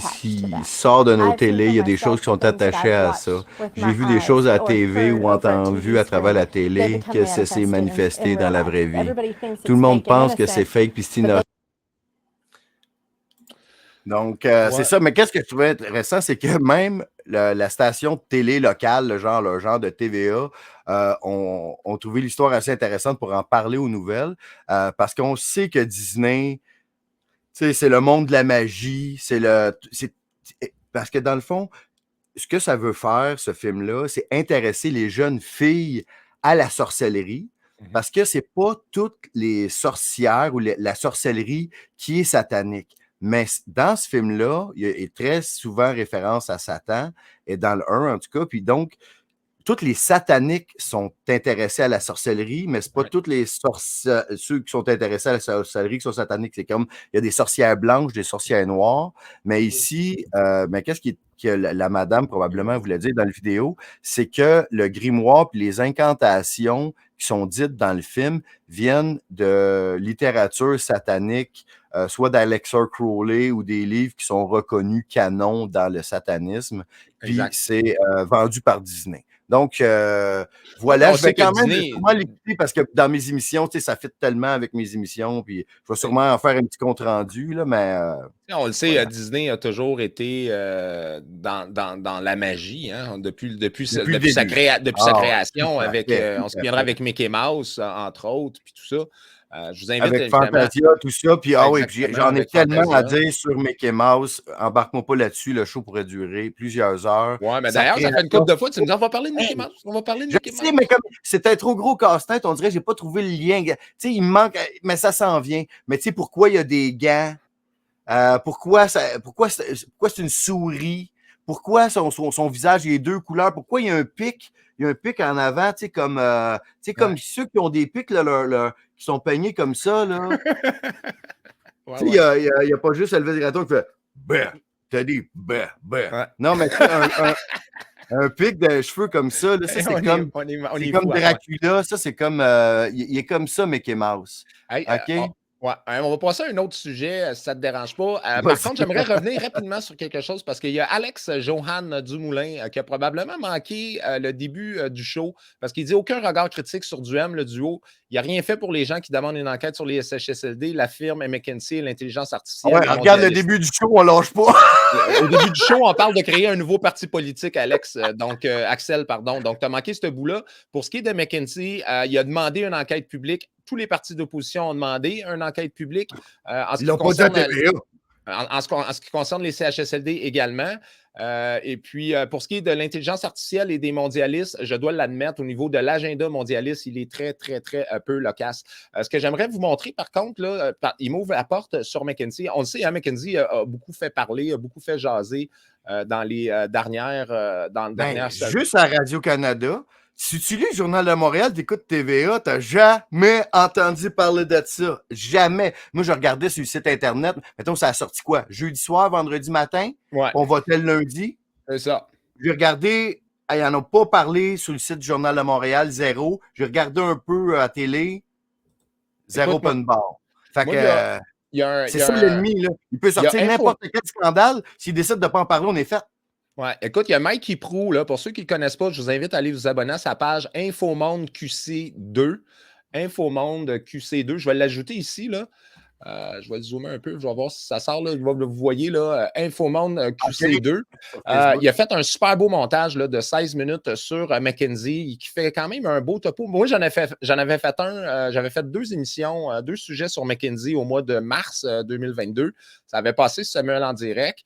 sort de nos télés, il y a des choses qui sont attachées à ça. J'ai vu des choses à la TV ou entendu à travers la télé que ça s'est manifesté dans la vraie vie. Tout le monde pense que c'est fake puis c'est innocent. Donc, c'est ça. Mais qu'est-ce que je trouvais intéressant, c'est que même la station de télé locale, le genre de TVA, ont trouvé l'histoire assez intéressante pour en parler aux nouvelles, parce qu'on sait que Disney... Tu sais, c'est le monde de la magie, parce que dans le fond, ce que ça veut faire, ce film-là, c'est intéresser les jeunes filles à la sorcellerie, parce que c'est pas toutes les sorcières ou la sorcellerie qui est satanique. Mais dans ce film-là, il y a très souvent référence à Satan, et dans le 1 en tout cas, puis donc, tous les sataniques sont intéressés à la sorcellerie, mais c'est pas tous les ceux qui sont intéressés à la sorcellerie qui sont sataniques. C'est comme, il y a des sorcières blanches, des sorcières noires, mais ici, mais qu'est-ce que la madame probablement voulait dire dans la vidéo, c'est que le grimoire et les incantations qui sont dites dans le film viennent de littérature satanique, soit d'Alexa Crowley ou des livres qui sont reconnus canons dans le satanisme, puis c'est vendu par Disney. Donc, voilà, je vais quand même sûrement l'écouter parce que dans mes émissions, tu sais, ça fit tellement avec mes émissions, puis je vais sûrement en faire un petit compte-rendu, là, mais... on le sait, voilà. Disney a toujours été dans la magie, hein, depuis sa création, on se souviendra avec Mickey Mouse, entre autres, puis tout ça. Je vous invite avec Fantasia, tout ça. Puis, j'en ai tellement à dire sur Mickey Mouse. Embarque-moi pas là-dessus. Le show pourrait durer plusieurs heures. Ouais, mais d'ailleurs, ça fait une couple de fois. Tu nous dis, on va parler de Mickey Mouse. On va parler de Mickey Mouse. Je sais, mais comme c'était trop gros casse-tête, on dirait que j'ai pas trouvé le lien. Tu sais, il me manque, mais ça s'en vient. Mais tu sais, pourquoi il y a des gants? Pourquoi c'est une souris? Pourquoi son visage, il est deux couleurs? Pourquoi il y a un pic? Il y a un pic en avant, tu sais, comme ceux qui ont des pics, là, qui sont peignés comme ça, là. Il n'y a pas juste Elvis Gratton qui fait « ben ». T'as dit « ben ». Non, mais un pic de cheveux comme ça, là, ça c'est comme Dracula. Ça, c'est comme... il est comme ça, Mickey Mouse. OK? Ouais, on va passer à un autre sujet, si ça ne te dérange pas. Par contre, j'aimerais revenir rapidement sur quelque chose parce qu'il y a Alex Johan Dumoulin qui a probablement manqué le début du show parce qu'il dit aucun regard critique sur Duhem, le duo. Il n'y a rien fait pour les gens qui demandent une enquête sur les SHSLD, la firme McKinsey et l'intelligence artificielle. Ouais, regarde le début du show, on lâche pas. Au début du show, on parle de créer un nouveau parti politique, Axel, pardon. Donc, tu as manqué ce bout-là. Pour ce qui est de McKinsey, il a demandé une enquête publique. Tous les partis d'opposition ont demandé une enquête publique. Ils l'ont pas dit à TVA. En ce qui concerne les CHSLD également. Et puis, pour ce qui est de l'intelligence artificielle et des mondialistes, je dois l'admettre, au niveau de l'agenda mondialiste, il est très, très, très peu loquace. Ce que j'aimerais vous montrer, par contre, là, il m'ouvre la porte sur McKinsey. On le sait, hein, McKinsey a beaucoup fait parler, a beaucoup fait jaser dans les dernières semaines. Juste à Radio-Canada, Si tu lis le Journal de Montréal, t'écoutes TVA, t'as jamais entendu parler de ça. Jamais. Moi, je regardais sur le site Internet. Mettons, ça a sorti quoi? Jeudi soir, vendredi matin? Ouais, On votait le lundi. c'est ça. J'ai regardé, ils n'en ont pas parlé sur le site du Journal de Montréal, zéro. J'ai regardé un peu à télé, zéro Écoute, moi, open bar. Fait moi, que il y a un, il c'est y a ça un- l'ennemi, là. Il peut il y a sortir Info. n'importe quel scandale. S'il décide de ne pas en parler, on est fait. Ouais, écoute, il y a Mike Prou, là. Pour ceux qui ne connaissent pas, je vous invite à aller vous abonner à sa page Infomonde QC2. Infomonde QC2. Je vais l'ajouter ici, là. Je vais le zoomer un peu, je vais voir si ça sort. Là. Vous voyez là, Infomonde QC2. Il a fait un super beau montage là, de 16 minutes sur McKinsey qui fait quand même un beau topo. Moi, j'avais fait un, j'avais fait 2 émissions, 2 sujets sur McKinsey au mois de mars 2022. Ça avait passé sur Samuel en direct.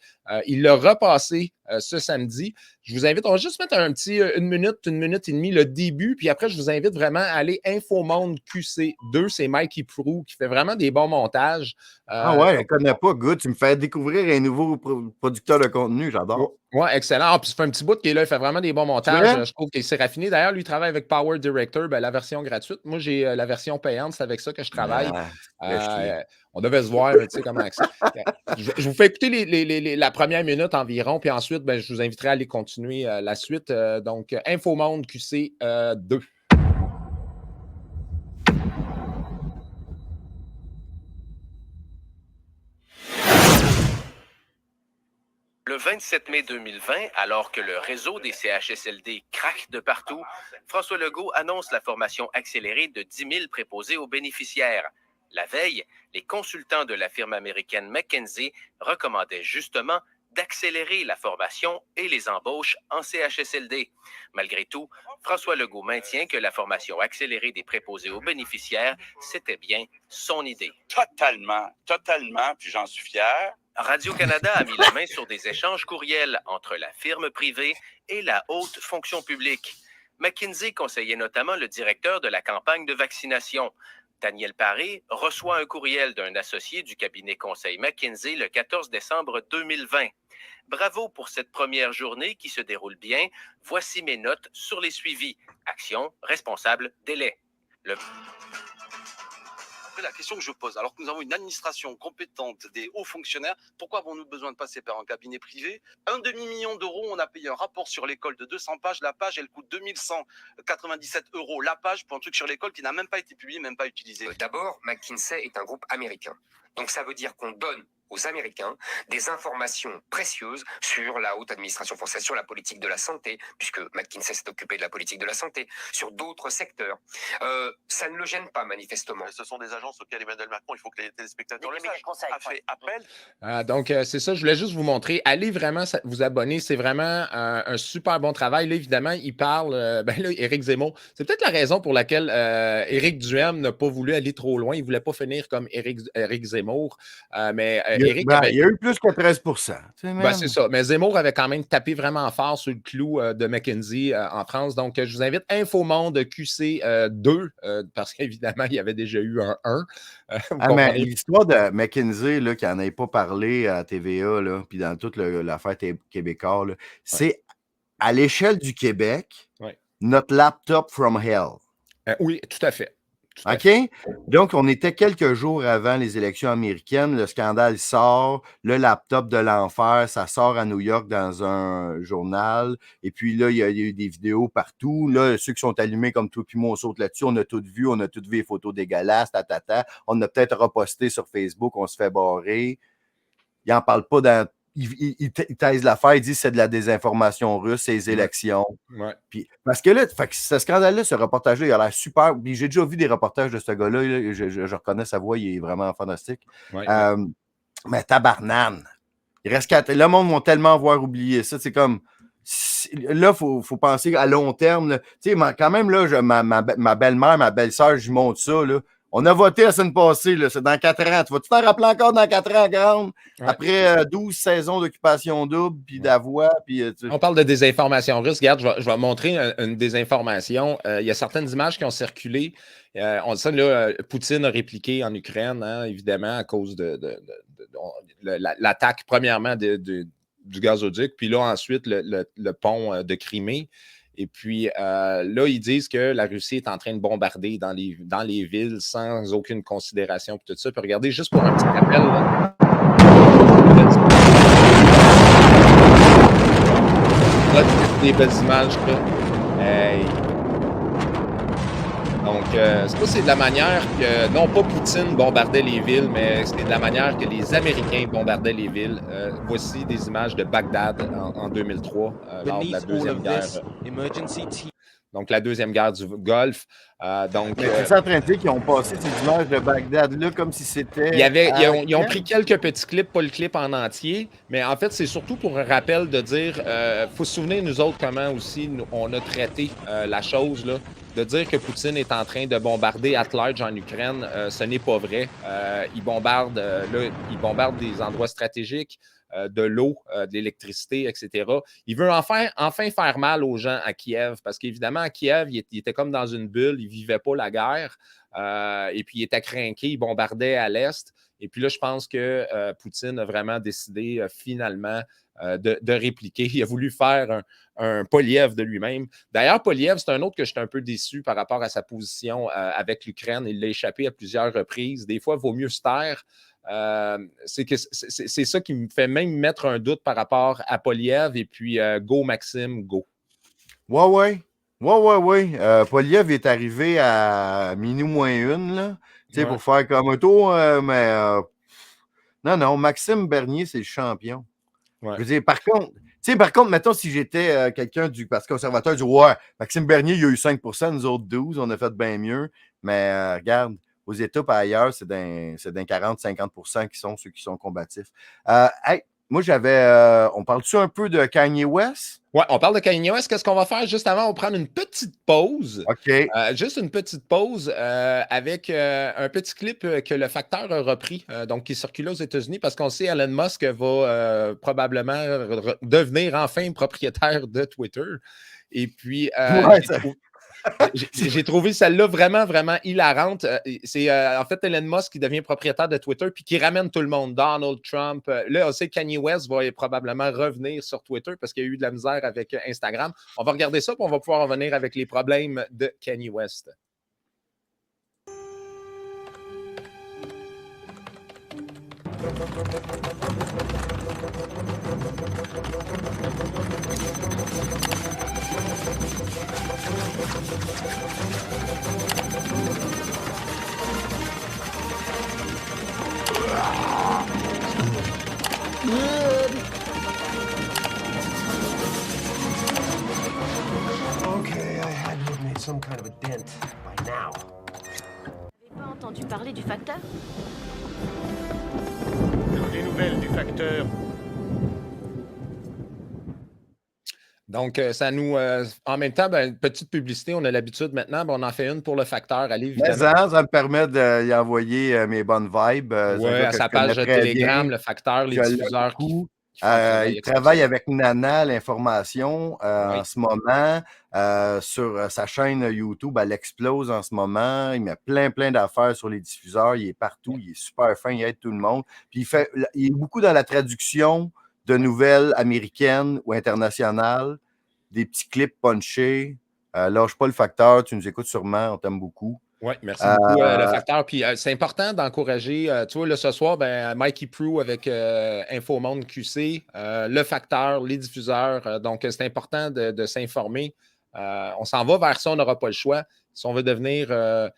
Il l'a repassé ce samedi. Je vous invite, on va juste mettre un petit 1 minute et demie, le début, puis après, je vous invite vraiment à aller Infomonde QC2. C'est Mikey Prou qui fait vraiment des bons montages. Ah ouais, je ne connais pas, good. Tu me fais découvrir un nouveau producteur de contenu, j'adore. Ouais, excellent. Ah, puis ça fait un petit bout qu'il est là, il fait vraiment des bons montages. Je trouve qu'il s'est raffiné. D'ailleurs, lui, il travaille avec Power Director, la version gratuite. Moi, j'ai la version payante, c'est avec ça que je travaille. On devait se voir, tu sais comment c'est. Je vous fais écouter la première minute environ, puis ensuite, je vous inviterai à aller continuer la suite. Donc, Infomonde QC 2. Le 27 mai 2020, alors que le réseau des CHSLD craque de partout, François Legault annonce la formation accélérée de 10 000 préposés aux bénéficiaires. La veille, les consultants de la firme américaine McKinsey recommandaient justement d'accélérer la formation et les embauches en CHSLD. Malgré tout, François Legault maintient que la formation accélérée des préposés aux bénéficiaires, c'était bien son idée. Totalement, puis j'en suis fier. Radio-Canada a mis la main sur des échanges courriels entre la firme privée et la haute fonction publique. McKinsey conseillait notamment le directeur de la campagne de vaccination. Daniel Paré reçoit un courriel d'un associé du cabinet conseil McKinsey le 14 décembre 2020. Bravo pour cette première journée qui se déroule bien. Voici mes notes sur les suivis. Action, responsable, délai. La question que je pose, alors que nous avons une administration compétente, des hauts fonctionnaires, pourquoi avons-nous besoin de passer par un cabinet privé? 1,5 million d'euros, on a payé un rapport sur l'école de 200 pages. La page, elle coûte 2197 € la page pour un truc sur l'école qui n'a même pas été publié, même pas utilisé. D'abord, McKinsey est un groupe américain. Donc ça veut dire qu'on donne aux Américains des informations précieuses sur la haute administration française, sur la politique de la santé, puisque McKinsey s'est occupé de la politique de la santé, sur d'autres secteurs. Ça ne le gêne pas, manifestement. Ce sont des agences auxquelles Emmanuel Macron, il faut que les téléspectateurs le sachent, a fait appel. Donc, c'est ça, je voulais juste vous montrer. Allez vraiment vous abonner, c'est vraiment un super bon travail. Là, évidemment, il parle, Éric Zemmour. C'est peut-être la raison pour laquelle Éric Duhem n'a pas voulu aller trop loin. Il ne voulait pas finir comme Éric Zemmour. Mais Éric il y a eu plus que 13 c'est ça. Mais Zemmour avait quand même tapé vraiment fort sur le clou de McKinsey en France. Donc, je vous invite Infomonde QC 2, parce qu'évidemment, il y avait déjà eu un 1. Mais l'histoire de McKinsey, là, qui n'en ait pas parlé à TVA, là, puis dans toute l'affaire québécoise, c'est à l'échelle du Québec, notre laptop from hell. Oui, tout à fait. OK? Donc, on était quelques jours avant les élections américaines. Le scandale sort. Le laptop de l'enfer, ça sort à New York dans un journal. Et puis là, il y a eu des vidéos partout. Là, ceux qui sont allumés comme toi puis moi, on saute là-dessus. On a tout vu les photos dégueulasses, On a peut-être reposté sur Facebook, on se fait barrer. Ils n'en parlent pas dans... Il taise l'affaire, il dit que c'est de la désinformation russe, c'est les élections. Ouais. Puis, parce que là, ce scandale-là, ce reportage-là, il a l'air super. Puis j'ai déjà vu des reportages de ce gars-là. Là, je reconnais sa voix, il est vraiment fantastique. Ouais. Mais tabarnane. Il reste le monde va tellement voir oublier ça. C'est comme. Là, il faut penser à long terme. Tu sais, quand même, là, ma belle-mère, ma belle-sœur, je montre ça. Là. On a voté la semaine passée, là, c'est dans 4 ans. Tu vas-tu t'en rappeler encore dans 4 ans, grande? Ouais. Après 12 saisons d'occupation double, puis d'avoie, puis... On parle de désinformation russe. Regarde, je vais montrer une désinformation. Il y a certaines images qui ont circulé. On dit ça, là, Poutine a répliqué en Ukraine, hein, évidemment, à cause de l'attaque, premièrement, du gazoduc, puis là, ensuite, le pont de Crimée. Et puis là, ils disent que la Russie est en train de bombarder dans les villes sans aucune considération pour tout ça. Puis regardez, juste pour un petit rappel, là. Des belles images, là. Hey. Donc, c'est de la manière que, non pas Poutine bombardait les villes, mais c'est de la manière que les Américains bombardaient les villes. Voici des images de Bagdad en 2003, lors de la Deuxième Guerre. Donc, la Deuxième Guerre du Golfe. C'est ça en train de dire qu'ils ont passé ces images de Bagdad-là comme si c'était... Ils ont pris quelques petits clips, pas le clip en entier, mais en fait, c'est surtout pour un rappel de dire, faut se souvenir, nous autres, comment aussi on a traité la chose, là, de dire que Poutine est en train de bombarder at large en Ukraine, ce n'est pas vrai. Il bombarde des endroits stratégiques, de l'eau, de l'électricité, etc. Il veut enfin faire mal aux gens à Kiev, parce qu'évidemment, à Kiev, il était comme dans une bulle, il ne vivait pas la guerre, et puis il était craqué, il bombardait à l'est. Et puis là, je pense que Poutine a vraiment décidé finalement de répliquer. Il a voulu faire un Poliev de lui-même. D'ailleurs, Poliev, c'est un autre que j'étais un peu déçu par rapport à sa position avec l'Ukraine. Il l'a échappé à plusieurs reprises. Des fois, il vaut mieux se taire. C'est ça qui me fait même mettre un doute par rapport à Poliev et puis go Maxime, go. Ouais. Poliev est arrivé à minuit moins une, là, pour faire comme un tour, mais non, Maxime Bernier, c'est le champion. Ouais. Je veux dire, par contre, mettons, si j'étais quelqu'un du Parti conservateur, je dis, ouais, Maxime Bernier, il y a eu 5%, nous autres 12%, on a fait bien mieux, mais regarde, aux États et ailleurs, c'est d'un 40-50% qui sont ceux qui sont combatifs. Hey, moi, on parle-tu un peu de Kanye West? Ouais, on parle de Kanye West. Qu'est-ce qu'on va faire juste avant? On va prendre une petite pause. OK. Juste une petite pause avec un petit clip que le Facteur a repris, donc qui circule aux États-Unis, parce qu'on sait Elon Musk va probablement devenir enfin propriétaire de Twitter. Et puis, j'ai trouvé celle-là vraiment, vraiment hilarante. C'est en fait Elon Musk qui devient propriétaire de Twitter puis qui ramène tout le monde. Donald Trump. Là, on sait que Kanye West va probablement revenir sur Twitter parce qu'il y a eu de la misère avec Instagram. On va regarder ça puis on va pouvoir revenir avec les problèmes de Kanye West. Okay, I had to have made some kind of a dent by now. Vous n'avez pas entendu parler du Facteur? Des nouvelles du Facteur. Donc, ça nous... en même temps, petite publicité, on a l'habitude maintenant, on en fait une pour le Facteur. Allez, évidemment. Ça me permet d'y envoyer mes bonnes vibes. Oui, à sa page Telegram, le Facteur, les diffuseurs qui il travaille avec Nana, l'information, en ce moment. Sur sa chaîne YouTube, elle explose en ce moment. Il met plein d'affaires sur les diffuseurs. Il est partout. Il est super fin. Il aide tout le monde. Puis il est beaucoup dans la traduction de nouvelles américaines ou internationales, des petits clips punchés. Lâche pas le Facteur, tu nous écoutes sûrement, on t'aime beaucoup. Oui, merci beaucoup, le Facteur. Puis c'est important d'encourager, tu vois, là, ce soir, Mikey Prue avec Infomonde QC, le Facteur, les diffuseurs. Donc, c'est important de s'informer. On s'en va vers ça, on n'aura pas le choix. Si on veut devenir... là,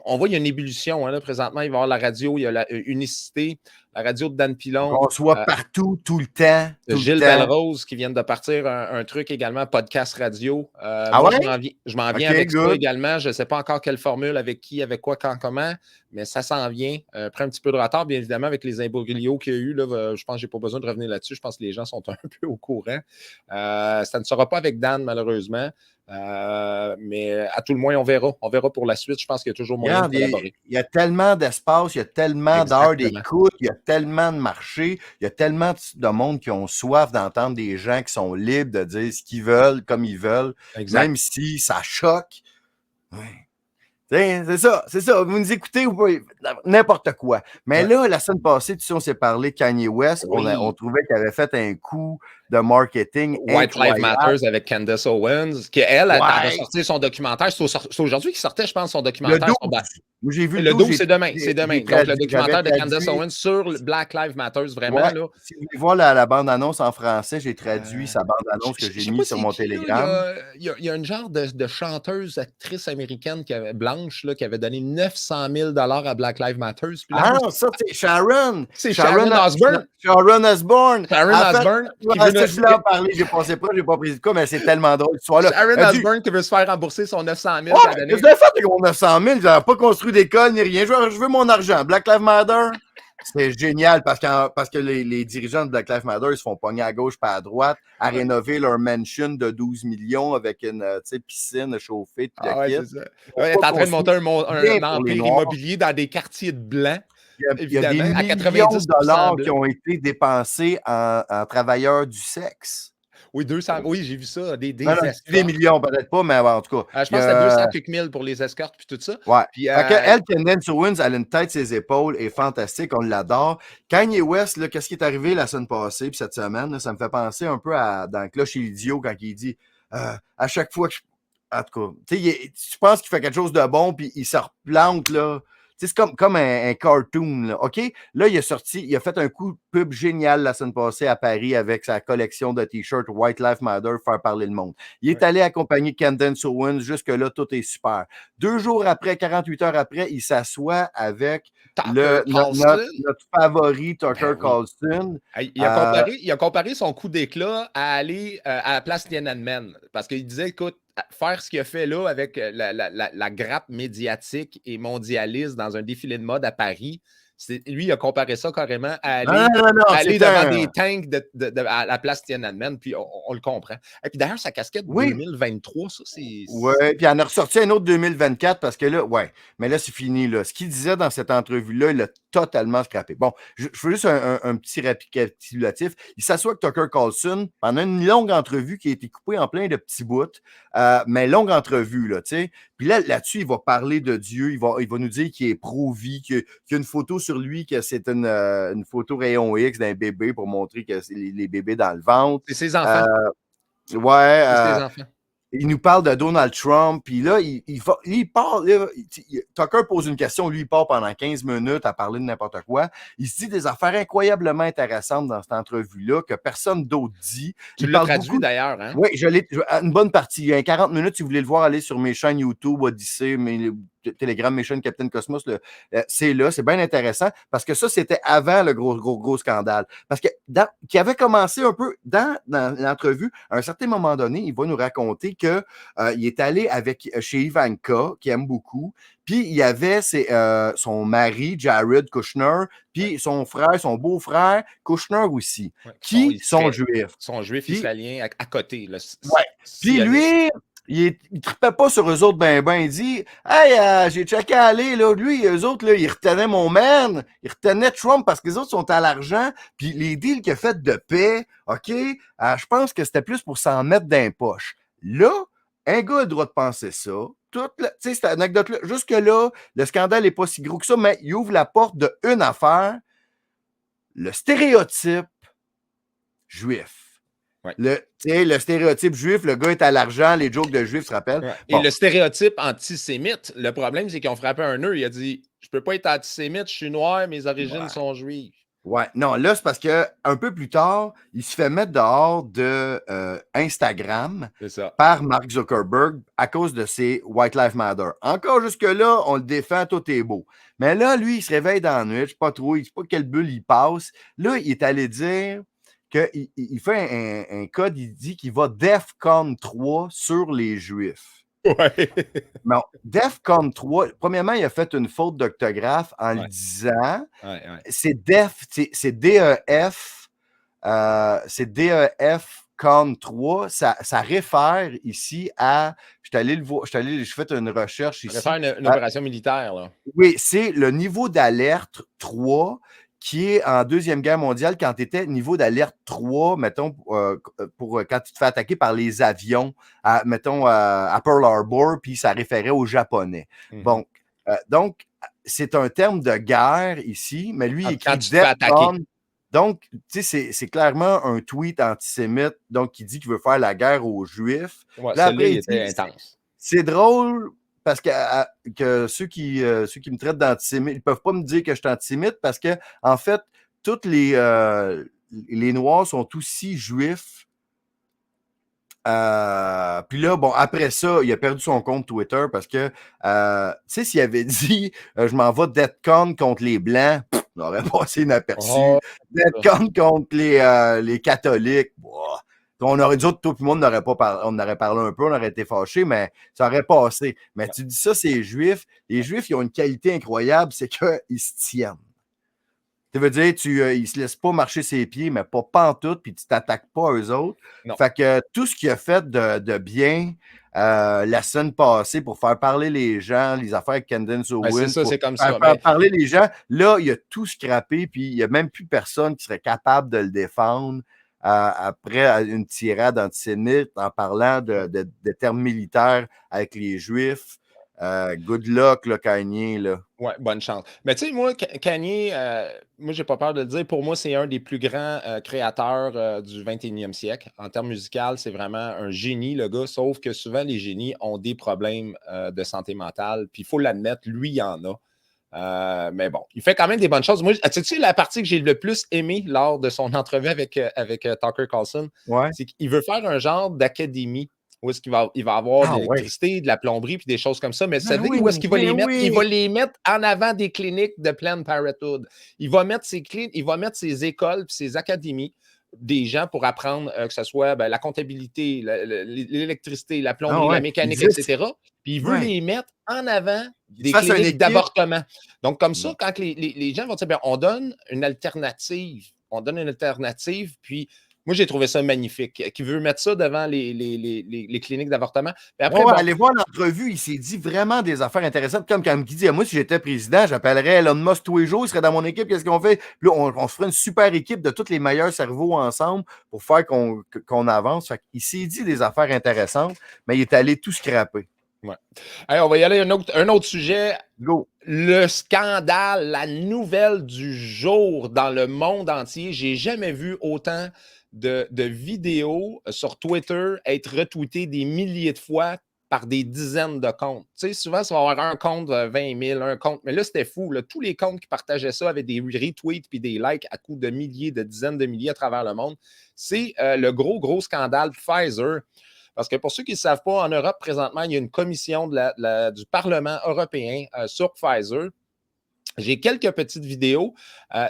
on voit qu'il y a une ébullition. Là, présentement, il va y avoir la radio, il y a la Unicité, la radio de Dan Pilon. On soit partout, tout le temps. Gilles Belrose qui vient de partir un truc également, podcast radio. Moi, je m'en viens avec ça également. Je ne sais pas encore quelle formule, avec qui, avec quoi, quand, comment, mais ça s'en vient. Prends un petit peu de retard, bien évidemment, avec les imbroglios qu'il y a eu. Là, je pense que je n'ai pas besoin de revenir là-dessus. Je pense que les gens sont un peu au courant. Ça ne sera pas avec Dan, malheureusement. Mais à tout le moins, on verra. On verra pour la suite. Je pense qu'il y a toujours moyen de collaborer. Il y a tellement d'espace, il y a tellement d'heures d'écoute, il y a tellement de marchés, il y a tellement de monde qui ont soif d'entendre des gens qui sont libres de dire ce qu'ils veulent, comme ils veulent, même si ça choque. Ouais. C'est ça. Vous nous écoutez, vous pouvez n'importe quoi. Mais là, la semaine passée, tu sais, on s'est parlé de Kanye West. On trouvait qu'il avait fait un coup de marketing White Lives incroyable. Matter avec Candace Owens, qu'elle a sorti son documentaire. C'est aujourd'hui qu'il sortait, je pense, son documentaire. Le 12. Moi, j'ai vu le 12, c'est demain. C'est demain. Donc, le documentaire de Candace traduit. Owens sur le Black Lives Matter, vraiment. Ouais. Là. Si vous voulez voir la bande-annonce en français, j'ai traduit sa bande-annonce que j'ai mise sur mon Telegram. Il y a une genre de chanteuse, actrice américaine blanche là, qui avait donné 900 000 $ à Black Lives Matter. Ça, c'est Sharon. C'est Sharon Osbourne. Sharon Osbourne. Sharon Osbourne. Je voulais en parler, j'ai passé pas, j'ai pas pris de cas, mais c'est tellement drôle ce soir-là. Sharon Osbourne qui veut se faire rembourser son 900 000 qu'elle a donné. Vous avez fait avec mon 900 000, j'avais pas construit d'école ni rien. Je veux mon argent. Black Lives Matter. C'est génial parce que les dirigeants de Black Lives Matter ils se font pogner à gauche pas à droite à rénover leur mansion de 12 millions avec une piscine chauffée. C'est ça. Elle est en train de monter un empire immobilier dans des quartiers de blancs. Il y a des millions de dollars qui ont été dépensés en travailleurs du sexe. Oui, 200. Oui, j'ai vu ça. Des millions, peut-être pas, mais en tout cas. Je pense que c'était 200 quelques mille pour les escortes puis tout ça. Ouais. Puis, elle, Candace Owens, elle a une tête, ses épaules, est fantastique, on l'adore. Kanye West, là, qu'est-ce qui est arrivé la semaine passée puis cette semaine, là, ça me fait penser un peu dans Cloche et l'idiot quand il dit à chaque fois que en tout cas, tu penses qu'il fait quelque chose de bon puis il se replante, là. C'est comme un cartoon, là, OK? Là, il a fait un coup de pub génial la semaine passée à Paris avec sa collection de T-shirts White Lives Matter, faire parler le monde. Il est allé accompagner Candace Owens. Jusque-là, tout est super. 2 jours après, 48 heures après, il s'assoit avec notre favori Tucker Carlson. Il a comparé son coup d'éclat à aller à la place Tiananmen. Parce qu'il disait, écoute, faire ce qu'il a fait là avec la grappe médiatique et mondialiste dans un défilé de mode à Paris, lui, il a comparé ça carrément à aller devant des tanks à la place Tiananmen, puis on le comprend. Et puis d'ailleurs, sa casquette 2023, ça, c'est... Oui, puis il en a ressorti un autre 2024 parce que là, mais là, c'est fini. Là. Ce qu'il disait dans cette entrevue-là, il l'a totalement scrappé. Bon, je fais juste un petit récapitulatif. Il s'assoit avec Tucker Carlson pendant une longue entrevue qui a été coupée en plein de petits bouts, mais longue entrevue, là, tu sais. Puis là-dessus, il va parler de Dieu, il va nous dire qu'il est pro-vie, qu'il y a une photo sur lui, que c'est une photo rayon X d'un bébé pour montrer que c'est les bébés dans le ventre. C'est ses enfants. C'est ses enfants. Il nous parle de Donald Trump, puis là, il part. Là, Tucker pose une question, lui, il part pendant 15 minutes à parler de n'importe quoi. Il se dit des affaires incroyablement intéressantes dans cette entrevue-là que personne d'autre dit. Tu l'as traduit d'ailleurs, hein? Oui, une bonne partie. Il y a 40 minutes, si vous voulez le voir, allez sur mes chaînes YouTube, Odyssey, Telegram, mes chaînes Captain Cosmos, c'est là, c'est bien intéressant parce que ça, c'était avant le gros scandale. Parce que qui avait commencé un peu dans l'entrevue, à un certain moment donné, il va nous raconter qu'il est allé chez Ivanka, qui aime beaucoup, puis il y avait son mari, Jared Kushner, puis son frère, son beau-frère, Kushner aussi, qui sont juifs. Sont juifs israéliens à côté. Oui. Puis lui... Il ne trippait pas sur eux autres ben. Il dit « Hey, j'ai checké aller, là. Lui, eux autres, là, ils retenaient mon man. Ils retenaient Trump parce que les autres sont à l'argent. Puis les deals qu'il a fait de paix, OK, je pense que c'était plus pour s'en mettre dans les poches. » Là, un gars a le droit de penser ça. Tu sais, cette anecdote-là, jusque-là, le scandale n'est pas si gros que ça, mais il ouvre la porte d'une affaire. Le stéréotype juif. Ouais. Le stéréotype juif, le gars est à l'argent, les jokes de juifs se rappellent. Ouais. Bon. Et le stéréotype antisémite, le problème, c'est qu'ils ont frappé un nœud. Il a dit « Je peux pas être antisémite, je suis noir, mes origines sont juives. » Ouais, non, là, c'est parce qu'un peu plus tard, il se fait mettre dehors de Instagram par Mark Zuckerberg à cause de ses White Lives Matter. Encore jusque-là, on le défend, tout est beau. Mais là, lui, il se réveille dans la nuit, je ne sais pas trop, il ne sait pas quelle bulle il passe. Là, il est allé dire... qu'il fait un code, il dit qu'il va DEFCON 3 sur les Juifs. Ouais. Non, DEFCON 3, premièrement, il a fait une faute d'orthographe en le disant. C'est DEF, c'est DEFCON 3. Ça réfère ici à. Je fais une recherche ici. Ça réfère à une opération militaire, là. Oui, c'est le niveau d'alerte 3. Qui est en Deuxième Guerre mondiale, quand tu étais niveau d'alerte 3, mettons, pour quand tu te fais attaquer par les avions, mettons, à Pearl Harbor, puis ça référait aux Japonais. Bon, donc, c'est un terme de guerre ici, mais lui, il écrit DEFCON. Donc, tu sais, c'est clairement un tweet antisémite, donc qui dit qu'il veut faire la guerre aux Juifs. Ouais, Là, celle-là, après, il il était dit, intense. c'est drôle parce que ceux qui me traitent d'antisémite, ils peuvent pas me dire que je suis antisémite parce que, en fait, tous les Noirs sont aussi juifs. Puis là, bon, après ça, il a perdu son compte Twitter parce que, tu sais, s'il avait dit je m'en vais DEFCON contre les Blancs, on aurait passé inaperçu. Oh, DEFCON contre les catholiques, boah. On aurait dit, tout le monde n'aurait pas parlé, on aurait parlé un peu, on aurait été fâchés, mais ça aurait passé. Mais tu dis ça, c'est les Juifs. Les Juifs, ils ont une qualité incroyable, c'est qu'ils se tiennent. Ça veut dire, ils ne se laissent pas marcher ses pieds, mais pas pantoute, puis tu t'attaques pas à eux autres. Non. Fait que tout ce qu'il a fait de bien la semaine passée pour faire parler les gens, les affaires avec Candace Owens, c'est ça, pour c'est comme faire ça. parler les gens, là, il a tout scrappé, puis il n'y a même plus personne qui serait capable de le défendre après une tirade antisémite en parlant de termes militaires avec les Juifs. Good luck, là, Kanye, là. Ouais, bonne chance. Mais tu sais, moi, Kanye, moi, j'ai pas peur de le dire, pour moi, c'est un des plus grands créateurs du 21e siècle. En termes musicaux, c'est vraiment un génie, le gars, sauf que souvent, les génies ont des problèmes de santé mentale, puis il faut l'admettre, lui, il en a. Mais bon, il fait quand même des bonnes choses. Moi, tu sais, la partie que j'ai le plus aimée lors de son entrevue avec Tucker Carlson, c'est qu'il veut faire un genre d'académie où est-ce qu'il va avoir de l'électricité, de la plomberie, puis des choses comme ça. Mais ça veut dire où est-ce qu'il va les mettre? Il va les mettre en avant des cliniques de Planned Parenthood. Il va mettre ses écoles puis ses académies des gens pour apprendre que ce soit la comptabilité, l'électricité, la plomberie, la mécanique, etc. Puis il veut les mettre en avant des cliniques d'avortement. Donc, comme ça, quand les gens vont dire, on donne une alternative, puis moi, j'ai trouvé ça magnifique. Qui veut mettre ça devant les cliniques d'avortement. Après, allez voir l'entrevue, il s'est dit vraiment des affaires intéressantes. Comme quand il dit, moi, si j'étais président, j'appellerais Elon Musk tous les jours, il serait dans mon équipe, qu'est-ce qu'on fait? Puis là, on se ferait une super équipe de tous les meilleurs cerveaux ensemble pour faire qu'on avance. Fait il s'est dit des affaires intéressantes, mais il est allé tout scraper. Ouais. Allez, on va y aller un autre sujet. Go. Le scandale, la nouvelle du jour dans le monde entier. J'ai jamais vu autant de vidéos sur Twitter être retweetées des milliers de fois par des dizaines de comptes. Tu sais, souvent, ça va avoir un compte de 20 000, un compte, mais là, c'était fou. Là. Tous les comptes qui partageaient ça avaient des retweets puis des likes à coups de milliers, de dizaines de milliers à travers le monde. C'est le gros scandale Pfizer. Parce que pour ceux qui ne savent pas, en Europe, présentement, il y a une commission du Parlement européen sur Pfizer. J'ai quelques petites vidéos.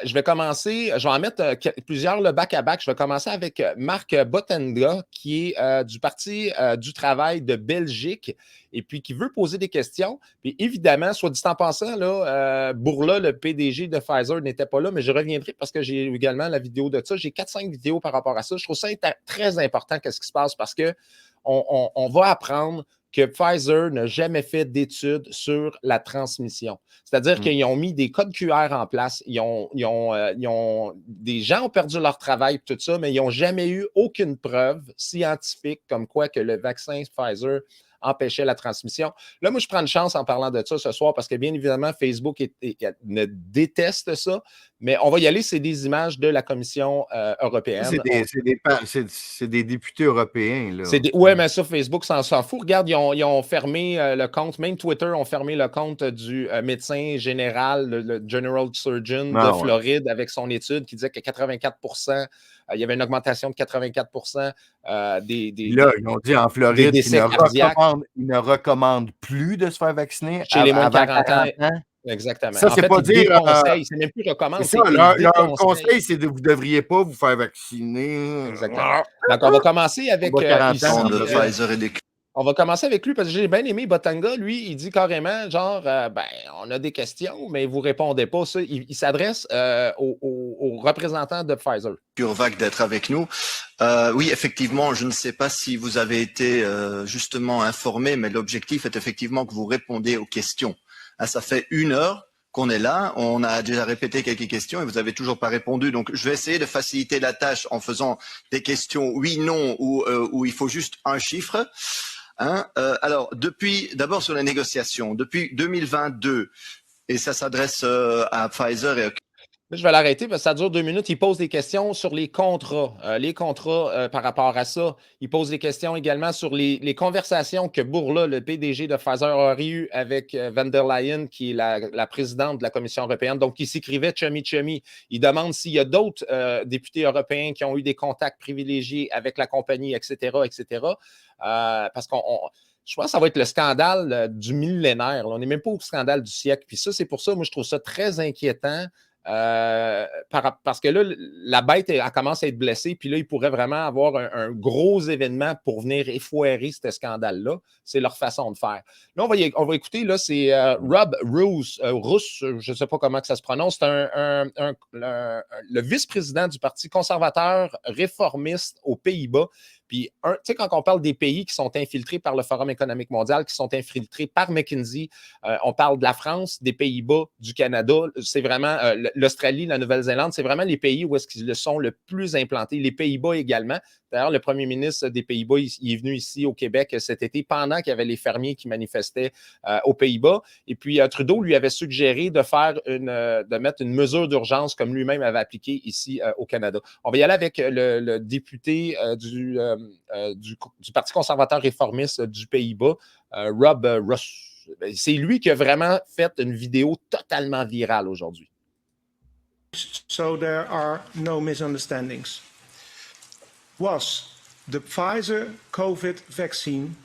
Je vais en mettre plusieurs le back-à-back. Je vais commencer avec Marc Botenga, qui est du Parti du travail de Belgique et puis qui veut poser des questions. Puis évidemment, soit dit en passant, là, Bourla, le PDG de Pfizer, n'était pas là, mais je reviendrai parce que j'ai également la vidéo de ça. J'ai 4-5 vidéos par rapport à ça. Je trouve ça très important qu'est-ce qui se passe parce que on va apprendre que Pfizer n'a jamais fait d'études sur la transmission. C'est-à-dire qu'ils ont mis des codes QR en place, des gens ont perdu leur travail et tout ça, mais ils n'ont jamais eu aucune preuve scientifique comme quoi que le vaccin Pfizer empêchait la transmission. Là, moi, je prends une chance en parlant de ça ce soir parce que, bien évidemment, Facebook ne déteste ça, mais on va y aller, c'est des images de la Commission européenne. C'est des députés européens. Oui, mais ça, Facebook s'en fout. Regarde, ils ont fermé le compte, même Twitter ont fermé le compte du médecin général, le General Surgeon de Floride avec son étude qui disait que 84%, il y avait une augmentation de 84% Là, ils ont dit en Floride qu'ils ne recommandent plus de se faire vacciner chez les moins de 40 ans. Exactement. Ça, c'est pas dire. C'est même plus recommandé. Leur conseil, c'est de vous ne devriez pas vous faire vacciner. Exactement. Donc, on va commencer avec. On va commencer avec lui parce que j'ai bien aimé Botenga. Lui, il dit carrément, genre, on a des questions, mais vous ne répondez pas. Ça, il s'adresse aux représentants de Pfizer. CureVac d'être avec nous. Oui, effectivement, je ne sais pas si vous avez été justement informé, mais l'objectif est effectivement que vous répondiez aux questions. Ça fait 1 heure qu'on est là, on a déjà répété quelques questions et vous n'avez toujours pas répondu. Donc, je vais essayer de faciliter la tâche en faisant des questions oui, non, où il faut juste un chiffre. Alors, d'abord sur les négociations, depuis 2022, et ça s'adresse à Pfizer et Là, je vais l'arrêter parce que ça dure 2 minutes. Il pose des questions sur les contrats. Par rapport à ça. Il pose des questions également sur les conversations que Bourla, le PDG de Pfizer, aurait eues avec van der Leyen, qui est la présidente de la Commission européenne. Donc, il s'écrivait chummy. Il demande s'il y a d'autres députés européens qui ont eu des contacts privilégiés avec la compagnie, etc., etc. Parce qu'on... Je pense que ça va être le scandale du millénaire. Là. On n'est même pas au scandale du siècle. Puis ça, c'est pour ça, moi, je trouve ça très inquiétant. Parce que là, la bête elle commence à être blessée, puis là, il pourrait vraiment avoir un gros événement pour venir effoirer ce scandale-là. C'est leur façon de faire. Là, on va écouter, là, c'est Rob Roos, je ne sais pas comment que ça se prononce, c'est le vice-président du Parti conservateur réformiste aux Pays-Bas. Puis, tu sais, quand on parle des pays qui sont infiltrés par le Forum économique mondial, qui sont infiltrés par McKinsey, on parle de la France, des Pays-Bas, du Canada. C'est vraiment l'Australie, la Nouvelle-Zélande, c'est vraiment les pays où est-ce qu'ils sont le plus implantés. Les Pays-Bas également. D'ailleurs, le premier ministre des Pays-Bas, il est venu ici au Québec cet été pendant qu'il y avait les fermiers qui manifestaient aux Pays-Bas. Et puis, Trudeau lui avait suggéré de mettre une mesure d'urgence comme lui-même avait appliqué ici au Canada. On va y aller avec le député du Parti conservateur réformiste du Pays-Bas, Rob Roos. C'est lui qui a vraiment fait une vidéo totalement virale aujourd'hui. So there are no misunderstandings. Was the Pfizer COVID vaccine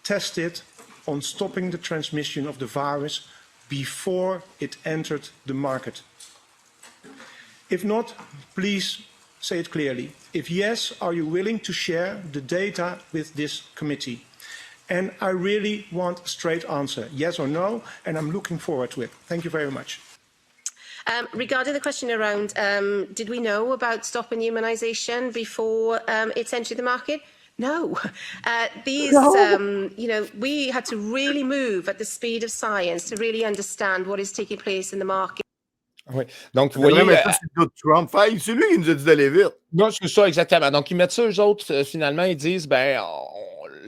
tested on stopping the transmission of the virus before it entered the market? If not, please say it clearly. If yes, are you willing to share the data with this committee? And I really want a straight answer, yes or no, and I'm looking forward to it. Thank you very much. Regarding the question around, did we know about stopping immunisation before it's entered the market? No. We had to really move at the speed of science to really understand what is taking place in the market. Oui. Donc, vous voyez. Trump, c'est lui qui nous a dit d'aller vite. Non, c'est ça, exactement. Donc, ils mettent ça, eux autres, finalement, ils disent,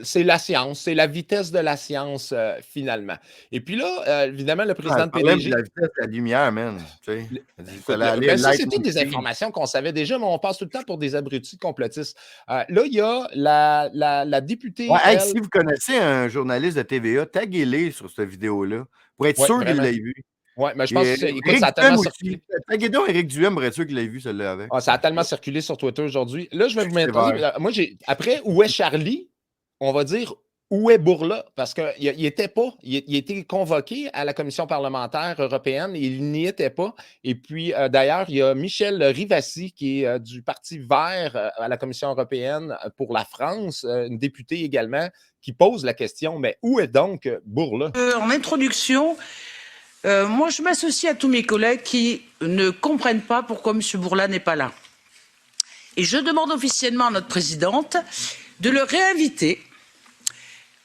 c'est la science, c'est la vitesse de la science, finalement. Et puis là, évidemment, le président de PDG... la vitesse de la lumière, man. Ça, c'était des informations qu'on savait déjà, mais on passe tout le temps pour des abrutis complotistes. Là, il y a la députée... Si vous connaissez un journaliste de TVA, taguez-les sur cette vidéo-là, pour être sûr qu'il l'ait vu. Oui, mais je pense que ça a tellement circulé. Taguez donc Éric Duhem pour être sûr qu'il l'ait vu, celle-là, avec. Ça a tellement circulé sur Twitter aujourd'hui. Là, je vais vous mettre... Moi, après, où est Charlie? On va dire où est Bourla? Parce qu'il n'était pas. Il était convoqué à la commission parlementaire européenne et il n'y était pas. Et puis, d'ailleurs, il y a Michel Rivasi, qui est du Parti vert à la commission européenne pour la France, une députée également, qui pose la question, mais où est donc Bourla? En introduction, moi, je m'associe à tous mes collègues qui ne comprennent pas pourquoi M. Bourla n'est pas là. Et je demande officiellement à notre présidente de le réinviter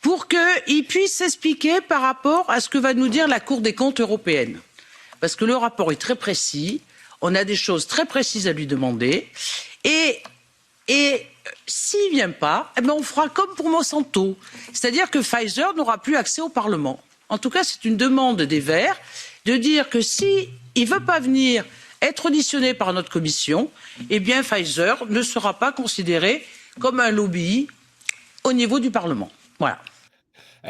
pour qu'il puisse s'expliquer par rapport à ce que va nous dire la Cour des comptes européenne. Parce que le rapport est très précis, on a des choses très précises à lui demander, et s'il ne vient pas, on fera comme pour Monsanto, c'est-à-dire que Pfizer n'aura plus accès au Parlement. En tout cas, c'est une demande des Verts de dire que s'il ne veut pas venir être auditionné par notre commission, eh bien Pfizer ne sera pas considéré comme un lobby au niveau du Parlement. Voilà.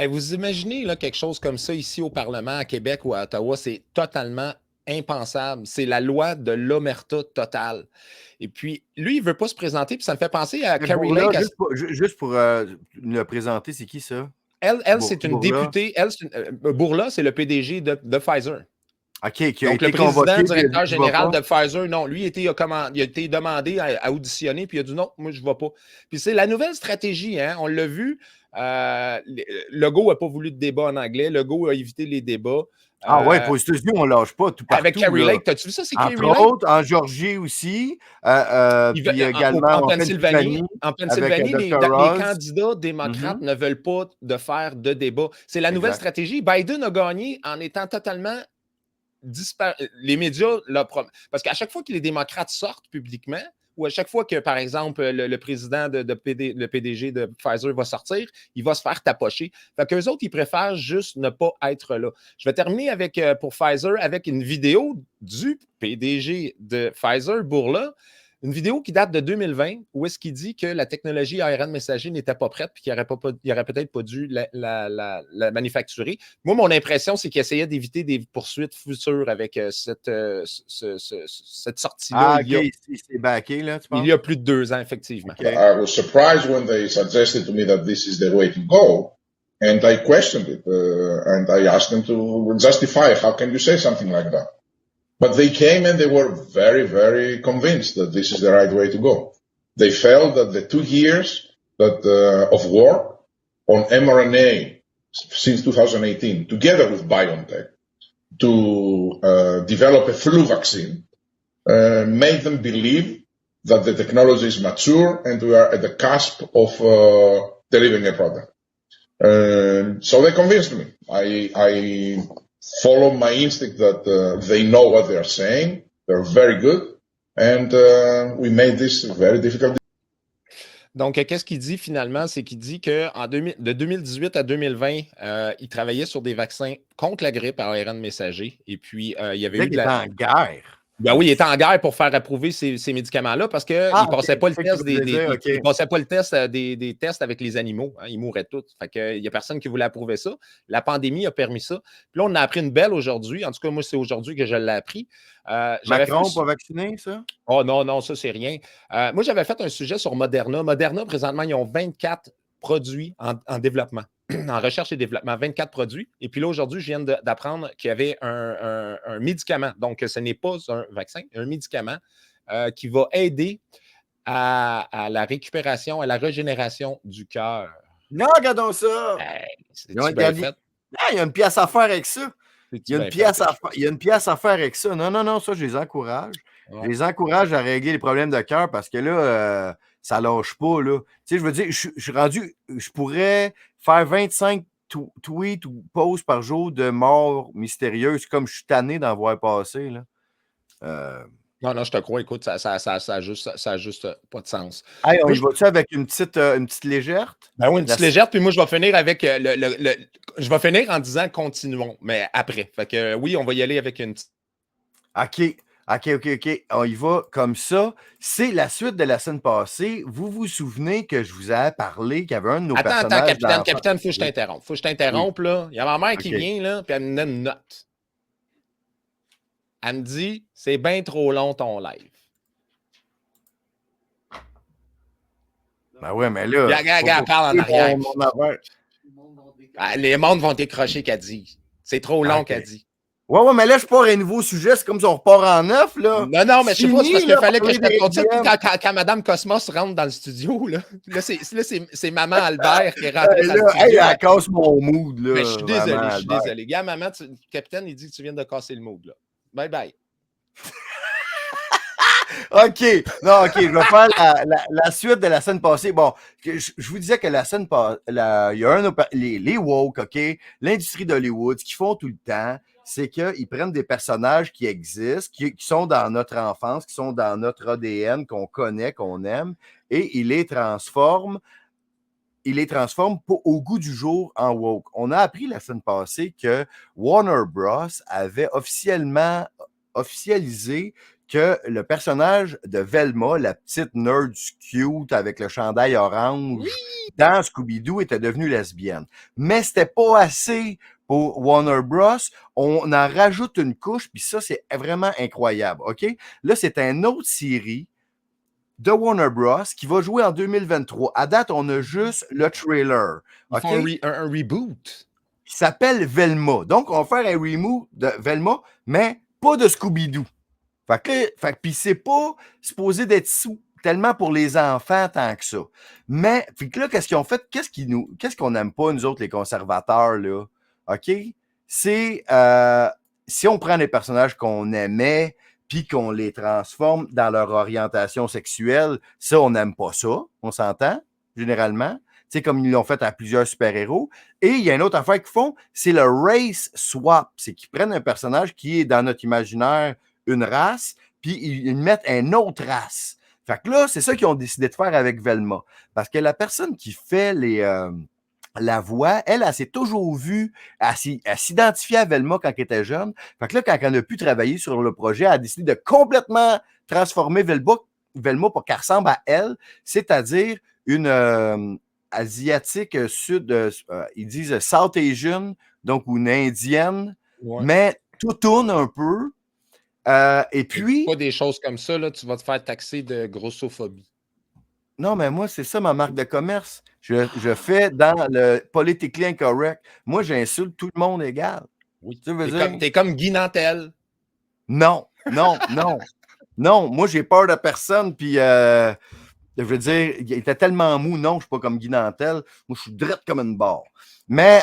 Vous imaginez là, quelque chose comme ça ici au Parlement, à Québec ou à Ottawa, c'est totalement impensable. C'est la loi de l'omerta totale. Et puis, lui, il ne veut pas se présenter, puis ça me fait penser à Carrie Lake. Juste pour le présenter, c'est qui ça? Elle c'est une députée. Bourla, c'est le PDG de Pfizer. OK, qui a Donc, été le président, convoqué, directeur général de Pfizer, non, lui, il a été demandé à auditionner, puis il a dit non, moi, je ne vais pas. Puis c'est la nouvelle stratégie, hein, on l'a vu. Legault n'a pas voulu de débat en anglais. Legault a évité les débats. Pour les États-Unis, on ne lâche pas tout partout. Avec Carrie Lake, t'as-tu vu ça? C'est Carrie Lake? Entre autres, en Georgie aussi, puis également en Pennsylvanie. En Pennsylvanie, les candidats démocrates ne veulent pas de faire de débat. C'est la nouvelle stratégie. Biden a gagné en étant totalement disparu. Les médias, parce qu'à chaque fois que les démocrates sortent publiquement, où à chaque fois que, par exemple, le président le PDG de Pfizer va sortir, il va se faire tapocher. Fait qu'eux autres, ils préfèrent juste ne pas être là. Je vais terminer pour Pfizer avec une vidéo du PDG de Pfizer, Bourla, une vidéo qui date de 2020 où est-ce qu'il dit que la technologie ARN messager n'était pas prête et qu'il n'aurait peut-être pas dû la manufacturer. Moi, mon impression, c'est qu'il essayait d'éviter des poursuites futures avec cette sortie-là. Ah, OK, il s'est backé, là, tu penses? Il y a plus de 2 ans, effectivement. Okay. I was surprised when they suggested to me that this is the way to go, and I questioned it, and I asked them to justify, how can you say something like that? But they came and they were very, very convinced that this is the right way to go. They felt that the 2 years of work on mRNA since 2018, together with BioNTech, to develop a flu vaccine, made them believe that the technology is mature and we are at the cusp of delivering a product. So they convinced me. I follow my instinct that they know what they are saying. They're very good. And we made this very difficult. Donc, qu'est-ce qu'il dit finalement? C'est qu'il dit que de 2018 à 2020, il travaillait sur des vaccins contre la grippe à ARN messager. Et puis, il y avait eu de la... en guerre. Ben oui, il était en guerre pour faire approuver ces médicaments-là parce qu'il ne passait pas le test il passait pas le test des tests avec les animaux. Hein, ils mouraient tous. Fait que, il n'y a personne qui voulait approuver ça. La pandémie a permis ça. Puis là, on a appris une belle aujourd'hui. En tout cas, moi, c'est aujourd'hui que je l'ai appris. Macron pas vacciné, ça? Oh non, ça, c'est rien. Moi, j'avais fait un sujet sur Moderna. Moderna, présentement, ils ont 24 produits en développement. En recherche et développement, 24 produits. Et puis là, aujourd'hui, je viens d'apprendre qu'il y avait un médicament. Donc, ce n'est pas un vaccin, un médicament qui va aider à la récupération, à la régénération du cœur. Non, regardons ça! Il y a une pièce à faire avec ça. Il y a une pièce à faire avec ça. Non, ça, je les encourage. Ouais. Je les encourage à régler les problèmes de cœur parce que là, ça lâche pas, là. Tu sais, je veux dire, je suis rendu, je pourrais faire 25 tweets ou posts par jour de morts mystérieuses comme je suis tanné d'en voir passer, là. Non, je te crois. Écoute, ça a juste pas de sens. Hey, on y va-tu avec une petite légère? Ben oui, une petite légère. Puis moi, je vais finir avec je vais finir en disant continuons, mais après. Fait que oui, on va y aller avec une petite. OK. On y va comme ça. C'est la suite de la semaine passée. Vous vous souvenez que je vous ai parlé qu'il y avait un de nos personnages... Attends, capitaine, faut que je t'interrompe. Oui. Là. Il y a ma mère qui vient, là, puis elle me donne une note. Elle me dit, c'est bien trop long ton live. Ben ouais, mais là... Regarde, parle en arrière. Les mondes vont décrocher qu'elle dit. C'est trop long qu'elle dit. Ouais, mais là, je pars à un nouveau sujet. C'est comme si on repart en neuf, là. Non, mais je sais pas, c'est parce qu'il fallait que je te continue quand Mme Cosmos rentre dans le studio, là. Là, c'est Maman Albert qui est rentrée dans le studio. Elle casse mon mood, là. Mais je suis désolé. Gars, maman, le capitaine, il dit que tu viens de casser le mood, là. Bye bye. OK. Je vais faire la suite de la semaine passée. Bon, je vous disais que la semaine passée, il y a les woke, OK? L'industrie d'Hollywood, ce qu'ils font tout le temps, c'est qu'ils prennent des personnages qui existent, qui sont dans notre enfance, qui sont dans notre ADN, qu'on connaît, qu'on aime, et ils les transforment au goût du jour en woke. On a appris la semaine passée que Warner Bros. Avait officialisé que le personnage de Velma, la petite nerd cute avec le chandail orange, dans Scooby-Doo, était devenue lesbienne. Mais c'était pas assez pour Warner Bros. On en rajoute une couche, puis ça, c'est vraiment incroyable, OK? Là, c'est une autre série de Warner Bros. Qui va jouer en 2023. À date, on a juste le trailer. Ils font un reboot. Qui s'appelle Velma. Donc, on va faire un reboot de Velma, mais pas de Scooby-Doo. Puis c'est pas supposé d'être tellement pour les enfants tant que ça. Mais, puis là, qu'est-ce qu'ils ont fait? Qu'est-ce qu'on n'aime pas, nous autres, les conservateurs, là? OK? C'est, si on prend les personnages qu'on aimait, puis qu'on les transforme dans leur orientation sexuelle, ça, on n'aime pas ça. On s'entend, généralement. Tu sais, comme ils l'ont fait à plusieurs super-héros. Et il y a une autre affaire qu'ils font, c'est le race swap. C'est qu'ils prennent un personnage qui est dans notre imaginaire une race, puis ils mettent une autre race. Fait que là, c'est ça qu'ils ont décidé de faire avec Velma. Parce que la personne qui fait la voix, elle s'est toujours vue, elle s'identifiait à Velma quand elle était jeune. Fait que là, quand elle n'a pu travailler sur le projet, elle a décidé de complètement transformer Velma pour qu'elle ressemble à elle, c'est-à-dire une asiatique ils disent South Asian, donc une indienne, mais tout tourne un peu. Et puis. Pas des choses comme ça, là, tu vas te faire taxer de grossophobie. Non, mais moi, c'est ça ma marque de commerce. Je fais dans le politically incorrect. Moi, j'insulte tout le monde égal. Oui. T'es comme Guy Nantel. Non. Non, moi, j'ai peur de personne, puis je veux dire, il était tellement mou. Non, je ne suis pas comme Guy Nantel. Moi, je suis drette comme une barre. Mais,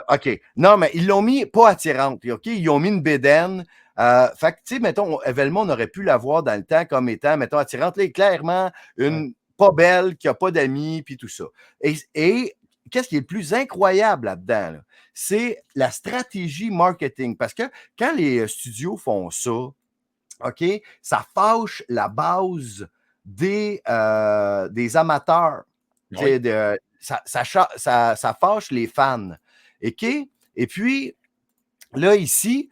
OK. Non, mais ils l'ont mis pas attirante, OK? Ils ont mis une bédaine. Fait que, tu sais, mettons, Velma, on aurait pu la voir dans le temps comme étant, mettons, attirante. Là, clairement, une pas belle, qui n'a pas d'amis, puis tout ça. Et qu'est-ce qui est le plus incroyable là-dedans? Là? C'est la stratégie marketing. Parce que quand les studios font ça, OK, ça fâche la base des amateurs. Oui. Ça fâche les fans. OK? Et puis, là, ici,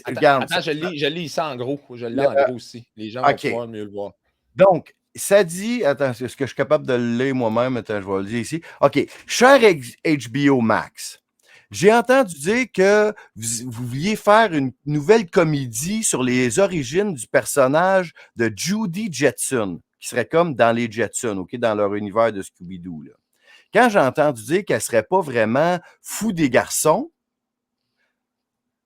regarde, je lis ici en gros. Je l'ai en gros aussi. Les gens vont pouvoir mieux le voir. Donc, ça dit, attends, est-ce que je suis capable de le lire moi-même? Attends, je vais le dire ici. OK. Cher HBO Max, j'ai entendu dire que vous vouliez faire une nouvelle comédie sur les origines du personnage de Judy Jetson, qui serait comme dans les Jetsons, OK, dans leur univers de Scooby-Doo. Là. Quand j'ai entendu dire qu'elle ne serait pas vraiment fou des garçons,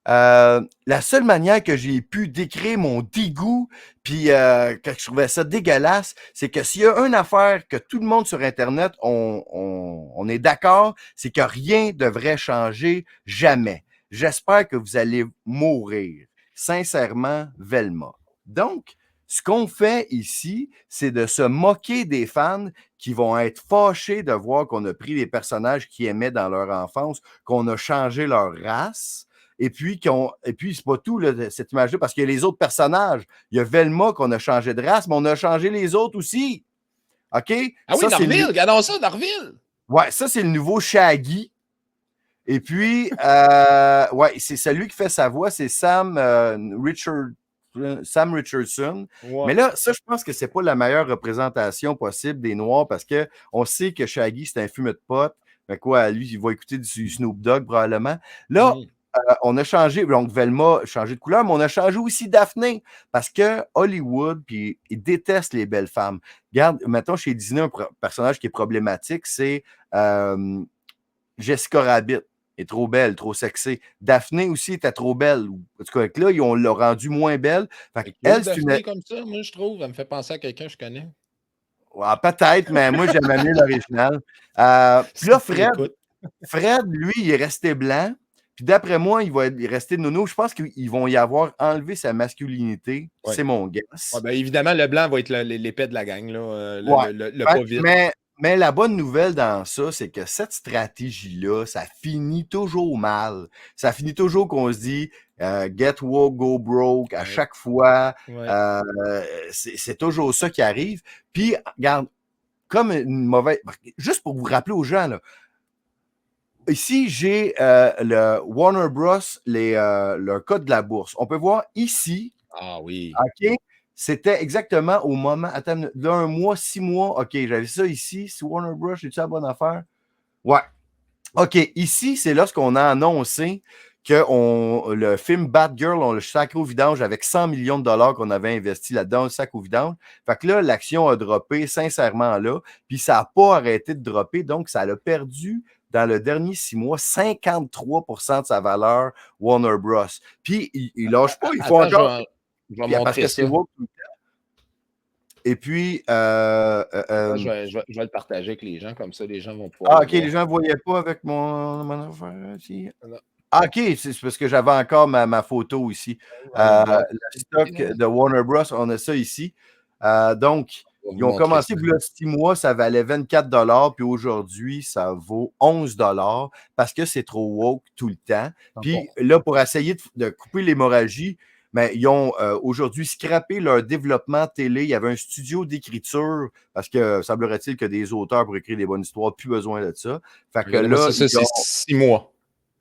la seule manière que j'ai pu décrire mon dégoût puis que je trouvais ça dégueulasse, c'est que s'il y a une affaire que tout le monde sur Internet, on est d'accord, c'est que rien ne devrait changer jamais. J'espère que vous allez mourir. Sincèrement, Velma. Donc, ce qu'on fait ici, c'est de se moquer des fans qui vont être fâchés de voir qu'on a pris les personnages qu'ils aimaient dans leur enfance, qu'on a changé leur race. Et puis, c'est pas tout, là, cette image-là, parce qu'il y a les autres personnages. Il y a Velma qu'on a changé de race, mais on a changé les autres aussi. OK? Ah oui, Norville, regardons ça, Norville. Ouais, ça, c'est le nouveau Shaggy. Et puis, c'est celui qui fait sa voix, c'est Sam Richardson. Ouais. Mais là, ça, je pense que c'est pas la meilleure représentation possible des Noirs parce qu'on sait que Shaggy, c'est un fumeur de pote. Mais quoi, lui, il va écouter du Snoop Dogg probablement. Là, on a changé, donc Velma a changé de couleur, mais on a changé aussi Daphné parce que Hollywood, puis ils détestent les belles femmes. Regarde, mettons chez Disney, un personnage qui est problématique, c'est Jessica Rabbit. Elle est trop belle, trop sexy. Daphné aussi était trop belle. En tout cas, là, ils l'ont rendue moins belle. Fait elle, c'est une... comme ça, moi, je trouve. Elle me fait penser à quelqu'un que je connais. Ouais, peut-être, mais moi, j'aimais mieux l'original. Puis là, Fred, lui, il est resté blanc. Puis d'après moi, il va rester nono. Je pense qu'ils vont y avoir enlevé sa masculinité. Ouais. C'est mon guess. Ouais, ben évidemment, le blanc va être l'épée de la gang. Là, le pas vite. Mais la bonne nouvelle dans ça, c'est que cette stratégie-là, ça finit toujours mal. Ça finit toujours qu'on se dit get woke, go broke à chaque fois. Ouais. C'est toujours ça qui arrive. Puis, regarde, comme une mauvaise... Juste pour vous rappeler aux gens, là, ici, j'ai le Warner Bros, leur code de la bourse. On peut voir ici. Ah oui. OK. C'était exactement au moment, attends, d'un mois, 6 mois. OK, j'avais ça ici. C'est Warner Bros, j'ai-tu la bonne affaire? Ouais. OK, ici, c'est lorsqu'on a annoncé que le film Batgirl, on le sacré au vidange avec 100 millions de dollars qu'on avait investi là-dedans, le sac au vidange. Fait que là, l'action a droppé sincèrement là, puis ça n'a pas arrêté de dropper, donc ça l'a perdu dans le dernier 6 mois, 53% de sa valeur Warner Bros. Puis, il lâche pas, il faut encore... Je vais montrer ça. Et puis... je vais le partager avec les gens, comme ça les gens vont pouvoir... Ah, OK, les gens ne voyaient pas avec mon affaire ici. Ah, OK, c'est parce que j'avais encore ma photo ici. Le stock de Warner Bros, on a ça ici. Donc, ils ont commencé, il y a 6 mois, ça valait 24 $, puis aujourd'hui, ça vaut 11 $ parce que c'est trop woke tout le temps. Puis là, pour essayer de couper l'hémorragie, mais ils ont aujourd'hui scrappé leur développement télé. Il y avait un studio d'écriture, parce que semblerait-il que des auteurs pour écrire des bonnes histoires, plus besoin de ça. Fait que là, ça, c'est 6 mois.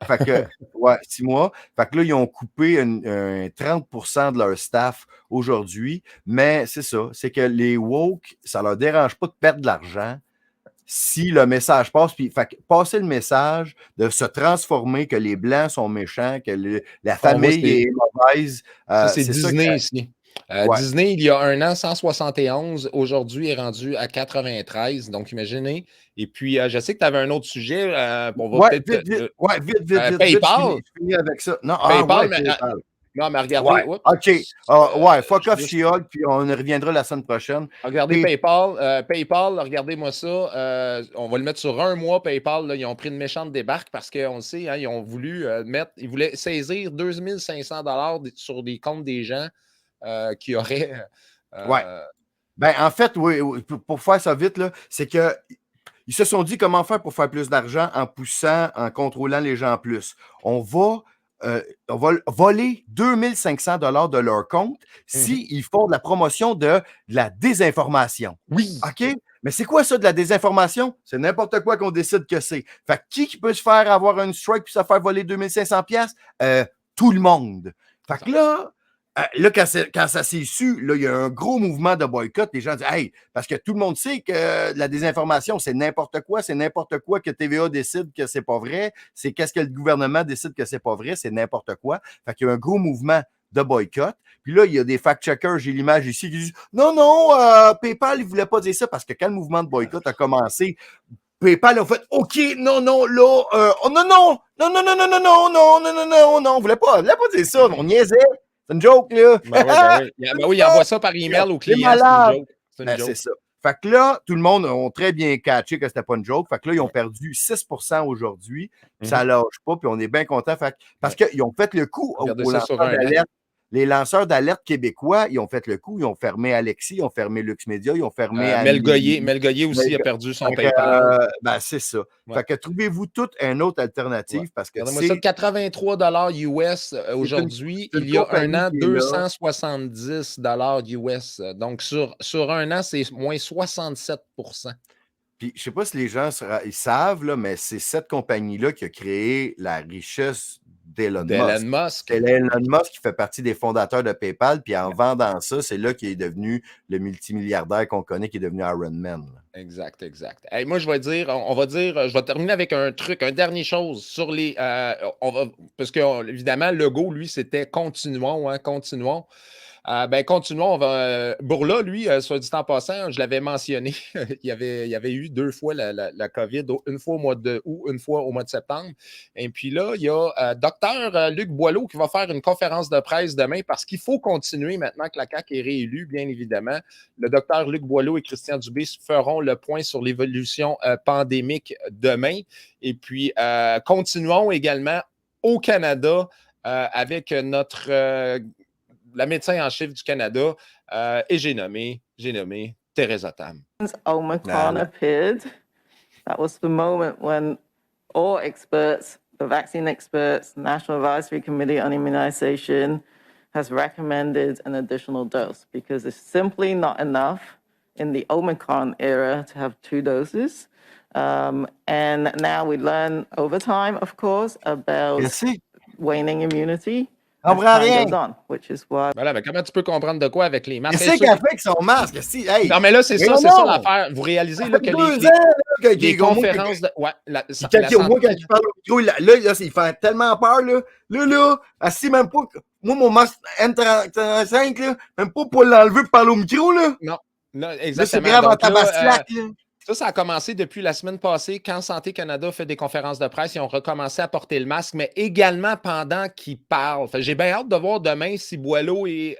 Fait que, ouais, 6 mois. Fait que là, ils ont coupé un 30% de leur staff aujourd'hui. Mais c'est ça, c'est que les woke, ça leur dérange pas de perdre de l'argent si le message passe. Puis, fait que passer le message de se transformer, que les Blancs sont méchants, que la famille est mauvaise. Ça, c'est Disney ça ici. Disney, il y a un an, 171. Aujourd'hui, est rendu à 93. Donc, imaginez. Et puis, je sais que tu avais un autre sujet. On va peut-être. Vite. PayPal. Je finis avec ça. Non, PayPal, PayPal. Non, mais regardez. OK. Fuck off, She-Hulk, puis on y reviendra la semaine prochaine. Regardez PayPal. PayPal, regardez-moi ça. On va le mettre sur un mois, PayPal. Là, ils ont pris une méchante débarque parce qu'on le sait, hein, ils ont voulu ils voulaient saisir 2500 $ sur des comptes des gens qui auraient. Ben, en fait, oui, pour faire ça vite, là, c'est que. Ils se sont dit comment faire pour faire plus d'argent en poussant, en contrôlant les gens plus. On va voler 2500 $ de leur compte s'ils font de la promotion de la désinformation. Oui. OK? Mais c'est quoi ça de la désinformation? C'est n'importe quoi qu'on décide que c'est. Fait que qui peut se faire avoir un strike puis se faire voler 2500 $? Tout le monde. Fait que là, quand ça s'est su, là, il y a un gros mouvement de boycott. Les gens disent, hey, parce que tout le monde sait que la désinformation, c'est n'importe quoi que TVA décide que c'est pas vrai, c'est qu'est-ce que le gouvernement décide que c'est pas vrai, c'est n'importe quoi. Fait qu'il y a un gros mouvement de boycott. Puis là, il y a des fact-checkers, j'ai l'image ici, qui disent, non, PayPal, il voulait pas dire ça, parce que quand le mouvement de boycott a commencé, PayPal a fait, OK, non, là, non, on voulait pas dire ça, on niaisait. C'est une joke, là. Oui, il envoie ça par email aux clients. C'est une joke. C'est ça. Fait que là, tout le monde a très bien catché que c'était pas une joke. Fait que là, ils ont perdu 6% aujourd'hui. Ça lâche pas, puis on est bien content. Parce qu'ils ont fait le coup aux lanceurs d'alerte. Les lanceurs d'alerte québécois, ils ont fait le coup. Ils ont fermé Alexis, ils ont fermé Luxmedia, ils ont fermé... Mel Goyer aussi a perdu son PayPal. C'est ça. Fait que trouvez-vous toute une autre alternative parce que c'est... ça, 83 $ US aujourd'hui. Il y a un an, 270 $ US. Donc, sur un an, c'est moins 67%. Puis, je ne sais pas si les gens ils savent, là, mais c'est cette compagnie-là qui a créé la richesse d'Elon Musk. C'est Elon Musk qui fait partie des fondateurs de PayPal, puis en vendant ça, c'est là qu'il est devenu le multimilliardaire qu'on connaît, qui est devenu Iron Man. Là. Exact. Hey, moi, je vais terminer avec un truc, une dernière chose sur les... parce que, évidemment, le go, lui, c'était continuons. Continuons. Bourla, lui, soit dit en passant, je l'avais mentionné, il y avait eu 2 fois la COVID, une fois au mois de août, une fois au mois de septembre. Et puis là, il y a Dr Luc Boileau qui va faire une conférence de presse demain parce qu'il faut continuer maintenant que la CAQ est réélue, bien évidemment. Le Dr Luc Boileau et Christian Dubé feront le point sur l'évolution pandémique demain. Et puis, continuons également au Canada avec la médecin en chef du Canada, et j'ai nommé Theresa Tam. Omicron appeared. That was the moment when all experts, the vaccine experts, National Advisory Committee on Immunization, has recommended an additional dose because it's simply not enough in the Omicron era to have 2 doses. And now we learn over time, of course, about waning immunity. Rien. Voilà, mais comment tu peux comprendre de quoi avec les masques? Qu'est-ce qu'elle fait avec son masque? Hey. Non, mais là, c'est ça l'affaire. Vous réalisez là, que les conférences de... Ouais, au moins, quand il parle au micro, là, il fait tellement peur. Là, assis même pas... Moi, mon masque N35, là, même pas pour l'enlever pour parler au micro, là. Non, exactement. Là, c'est grave en tabaslac, là. Ça a commencé depuis la semaine passée quand Santé Canada fait des conférences de presse. Ils ont recommencé à porter le masque, mais également pendant qu'ils parlent. J'ai bien hâte de voir demain si Boileau et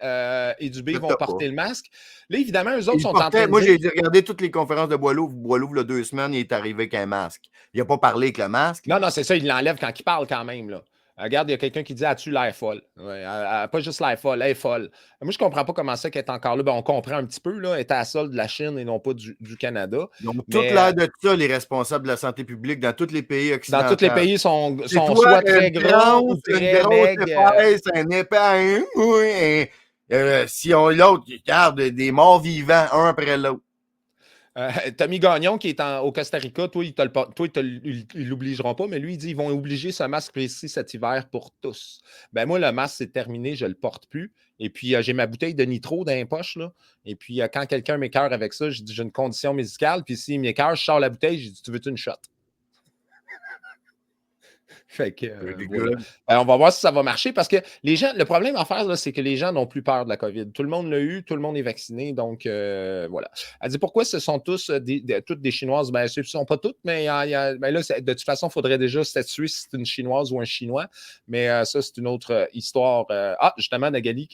Dubé vont porter le masque. Là, évidemment, eux autres sont en train de Moi, j'ai regardé toutes les conférences de Boileau. Boileau, il y a 2 semaines, il est arrivé avec un masque. Il n'a pas parlé avec le masque. Non, c'est ça, il l'enlève quand il parle quand même. Là. Regarde, il y a quelqu'un qui dit « As-tu l'air folle? » Pas juste l'air folle, elle est folle. Moi, je ne comprends pas comment ça qu'elle est encore là. Ben, on comprend un petit peu, là, elle est à la solde de la Chine et non pas du Canada. Ils ont toute l'air de ça, les responsables de la santé publique, dans tous les pays occidentaux. Dans tous les pays, sont soit très grands ou très maigres. Un épais, si on l'autre, regarde, des morts vivants, un après l'autre. Tommy Gagnon, qui est au Costa Rica, toi, ils l'obligeront pas, mais lui, il dit ils vont obliger ce masque précis cet hiver pour tous. Ben moi, le masque, c'est terminé, je le porte plus. Et puis, j'ai ma bouteille de nitro dans les poches, là. Et puis, quand quelqu'un m'écœure avec ça, je dis j'ai une condition médicale. Puis, s'il m'écœure, je sors la bouteille, je dis tu veux-tu une shot? Fait que, voilà. On va voir si ça va marcher parce que les gens, le problème à faire, c'est que les gens n'ont plus peur de la COVID. Tout le monde l'a eu, tout le monde est vacciné. Donc, voilà. Elle dit pourquoi ce sont tous toutes des Chinoises? Ben, ce ne sont pas toutes, mais ben là, de toute façon, il faudrait déjà statuer si c'est une Chinoise ou un Chinois. Mais ça, c'est une autre histoire. Justement, Nathalie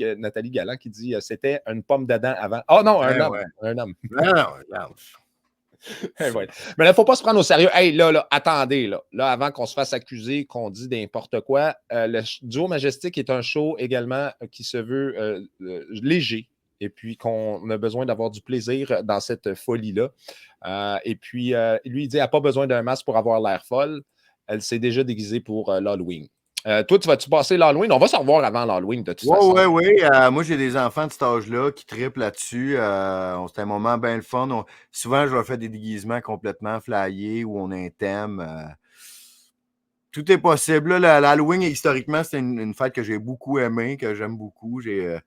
Galland qui dit c'était une pomme d'Adam avant. Oh non, un homme. Un homme. Non. Ouais. Mais là, il ne faut pas se prendre au sérieux. Hey, là, attendez, là, avant qu'on se fasse accuser, qu'on dit n'importe quoi, le Duo Majestic est un show également qui se veut léger et puis qu'on a besoin d'avoir du plaisir dans cette folie-là. Et puis, lui, il dit, elle n'a pas besoin d'un masque pour avoir l'air folle. Elle s'est déjà déguisée pour l'Halloween. Toi, tu vas-tu passer l'Halloween? On va se revoir avant l'Halloween, de toute façon. Oui. Moi, j'ai des enfants de cet âge-là qui triplent là-dessus. C'était un moment bien le fun. Souvent, je leur fais des déguisements complètement flyés où on a un thème. Tout est possible. L'Halloween, historiquement, c'est une fête que j'ai beaucoup aimée, que j'aime beaucoup. Je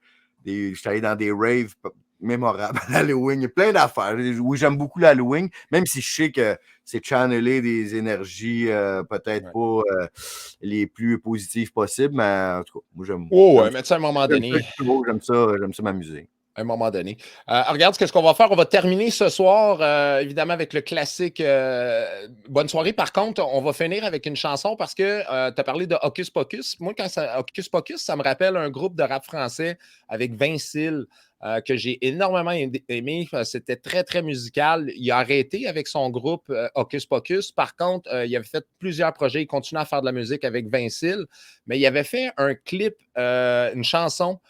suis allé dans des raves mémorables à l'Halloween. Il y a plein d'affaires. Oui, j'aime beaucoup l'Halloween, même si je sais que c'est channeler des énergies peut-être pas les plus positives possibles, mais en tout cas, moi, j'aime. Mais tu sais, à un moment donné. J'aime ça m'amuser. À un moment donné. Regarde ce qu'on va faire. On va terminer ce soir, évidemment, avec le classique Bonne soirée. Par contre, on va finir avec une chanson parce que tu as parlé de Hocus Pocus. Moi, Hocus Pocus, ça me rappelle un groupe de rap français avec Vincile que j'ai énormément aimé. C'était très, très musical. Il a arrêté avec son groupe Hocus Pocus. Par contre, il avait fait plusieurs projets. Il continuait à faire de la musique avec Vincile. Mais il avait fait un clip, une chanson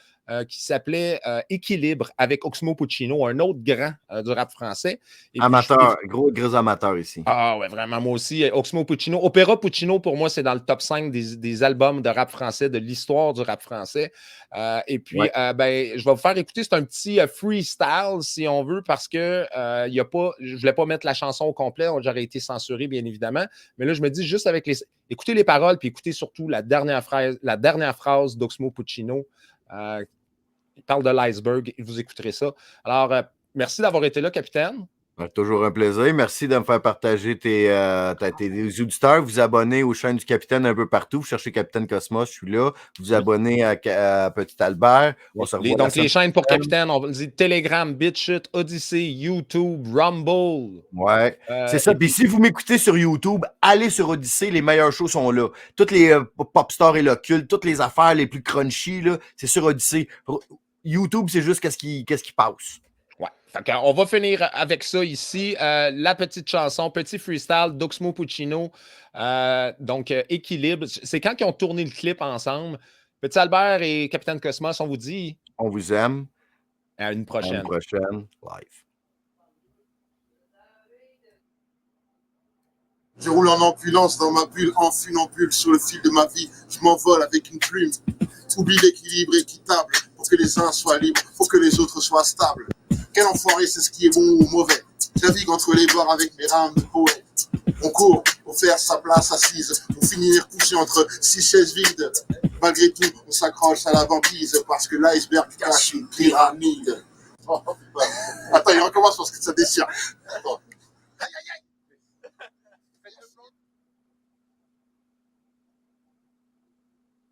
qui s'appelait Équilibre avec Oxmo Puccino, un autre grand du rap français. Amateur, gros amateur ici. Ah ouais, vraiment, moi aussi. Oxmo Puccino. Opéra Puccino, pour moi, c'est dans le top 5 des albums de rap français, de l'histoire du rap français. Et puis, je vais vous faire écouter, c'est un petit freestyle, si on veut, parce que je ne voulais pas mettre la chanson au complet, j'aurais été censuré, bien évidemment. Mais là, je me dis, juste avec écoutez les paroles, puis écoutez surtout la dernière phrase d'Oxmo Puccino. Il parle de l'iceberg, vous écouterez ça. Alors, merci d'avoir été là, capitaine. Toujours un plaisir. Merci de me faire partager tes auditeurs. Vous abonnez aux chaînes du Capitaine un peu partout. Vous cherchez Capitaine Cosmos, je suis là. Vous abonnez à Petit Albert. On se revoit donc, les chaînes pour Capitaine, on dit Telegram, BitChute, Odyssey, YouTube, Rumble. Ouais, c'est ça. Puis si vous m'écoutez sur YouTube, allez sur Odyssey, les meilleurs shows sont là. Toutes les pop stars et l'occulte, toutes les affaires les plus crunchy, c'est sur Odyssey. YouTube, c'est juste qu'est-ce qui passe. Ouais. On va finir avec ça ici. La petite chanson, petit freestyle d'Oxmo Puccino. Donc, Équilibre. C'est quand ils ont tourné le clip ensemble. Petit Albert et Capitaine Cosmos, on vous dit. On vous aime. À une prochaine. À une prochaine live. Je roule en ambulance dans ma bulle, en funambule sur le fil de ma vie. Je m'envole avec une plume. Oublie l'équilibre équitable. Pour que les uns soient libres, pour que les autres soient stables. Quel enfoiré, c'est ce qui est bon ou mauvais. Je navigue entre les bords avec mes rames de poète. On court pour faire sa place assise, pour finir couché entre 6 chaises vides. Malgré tout, on s'accroche à la banquise parce que l'iceberg cache une pyramide. Attends, il recommence parce que ça déchire. Attends.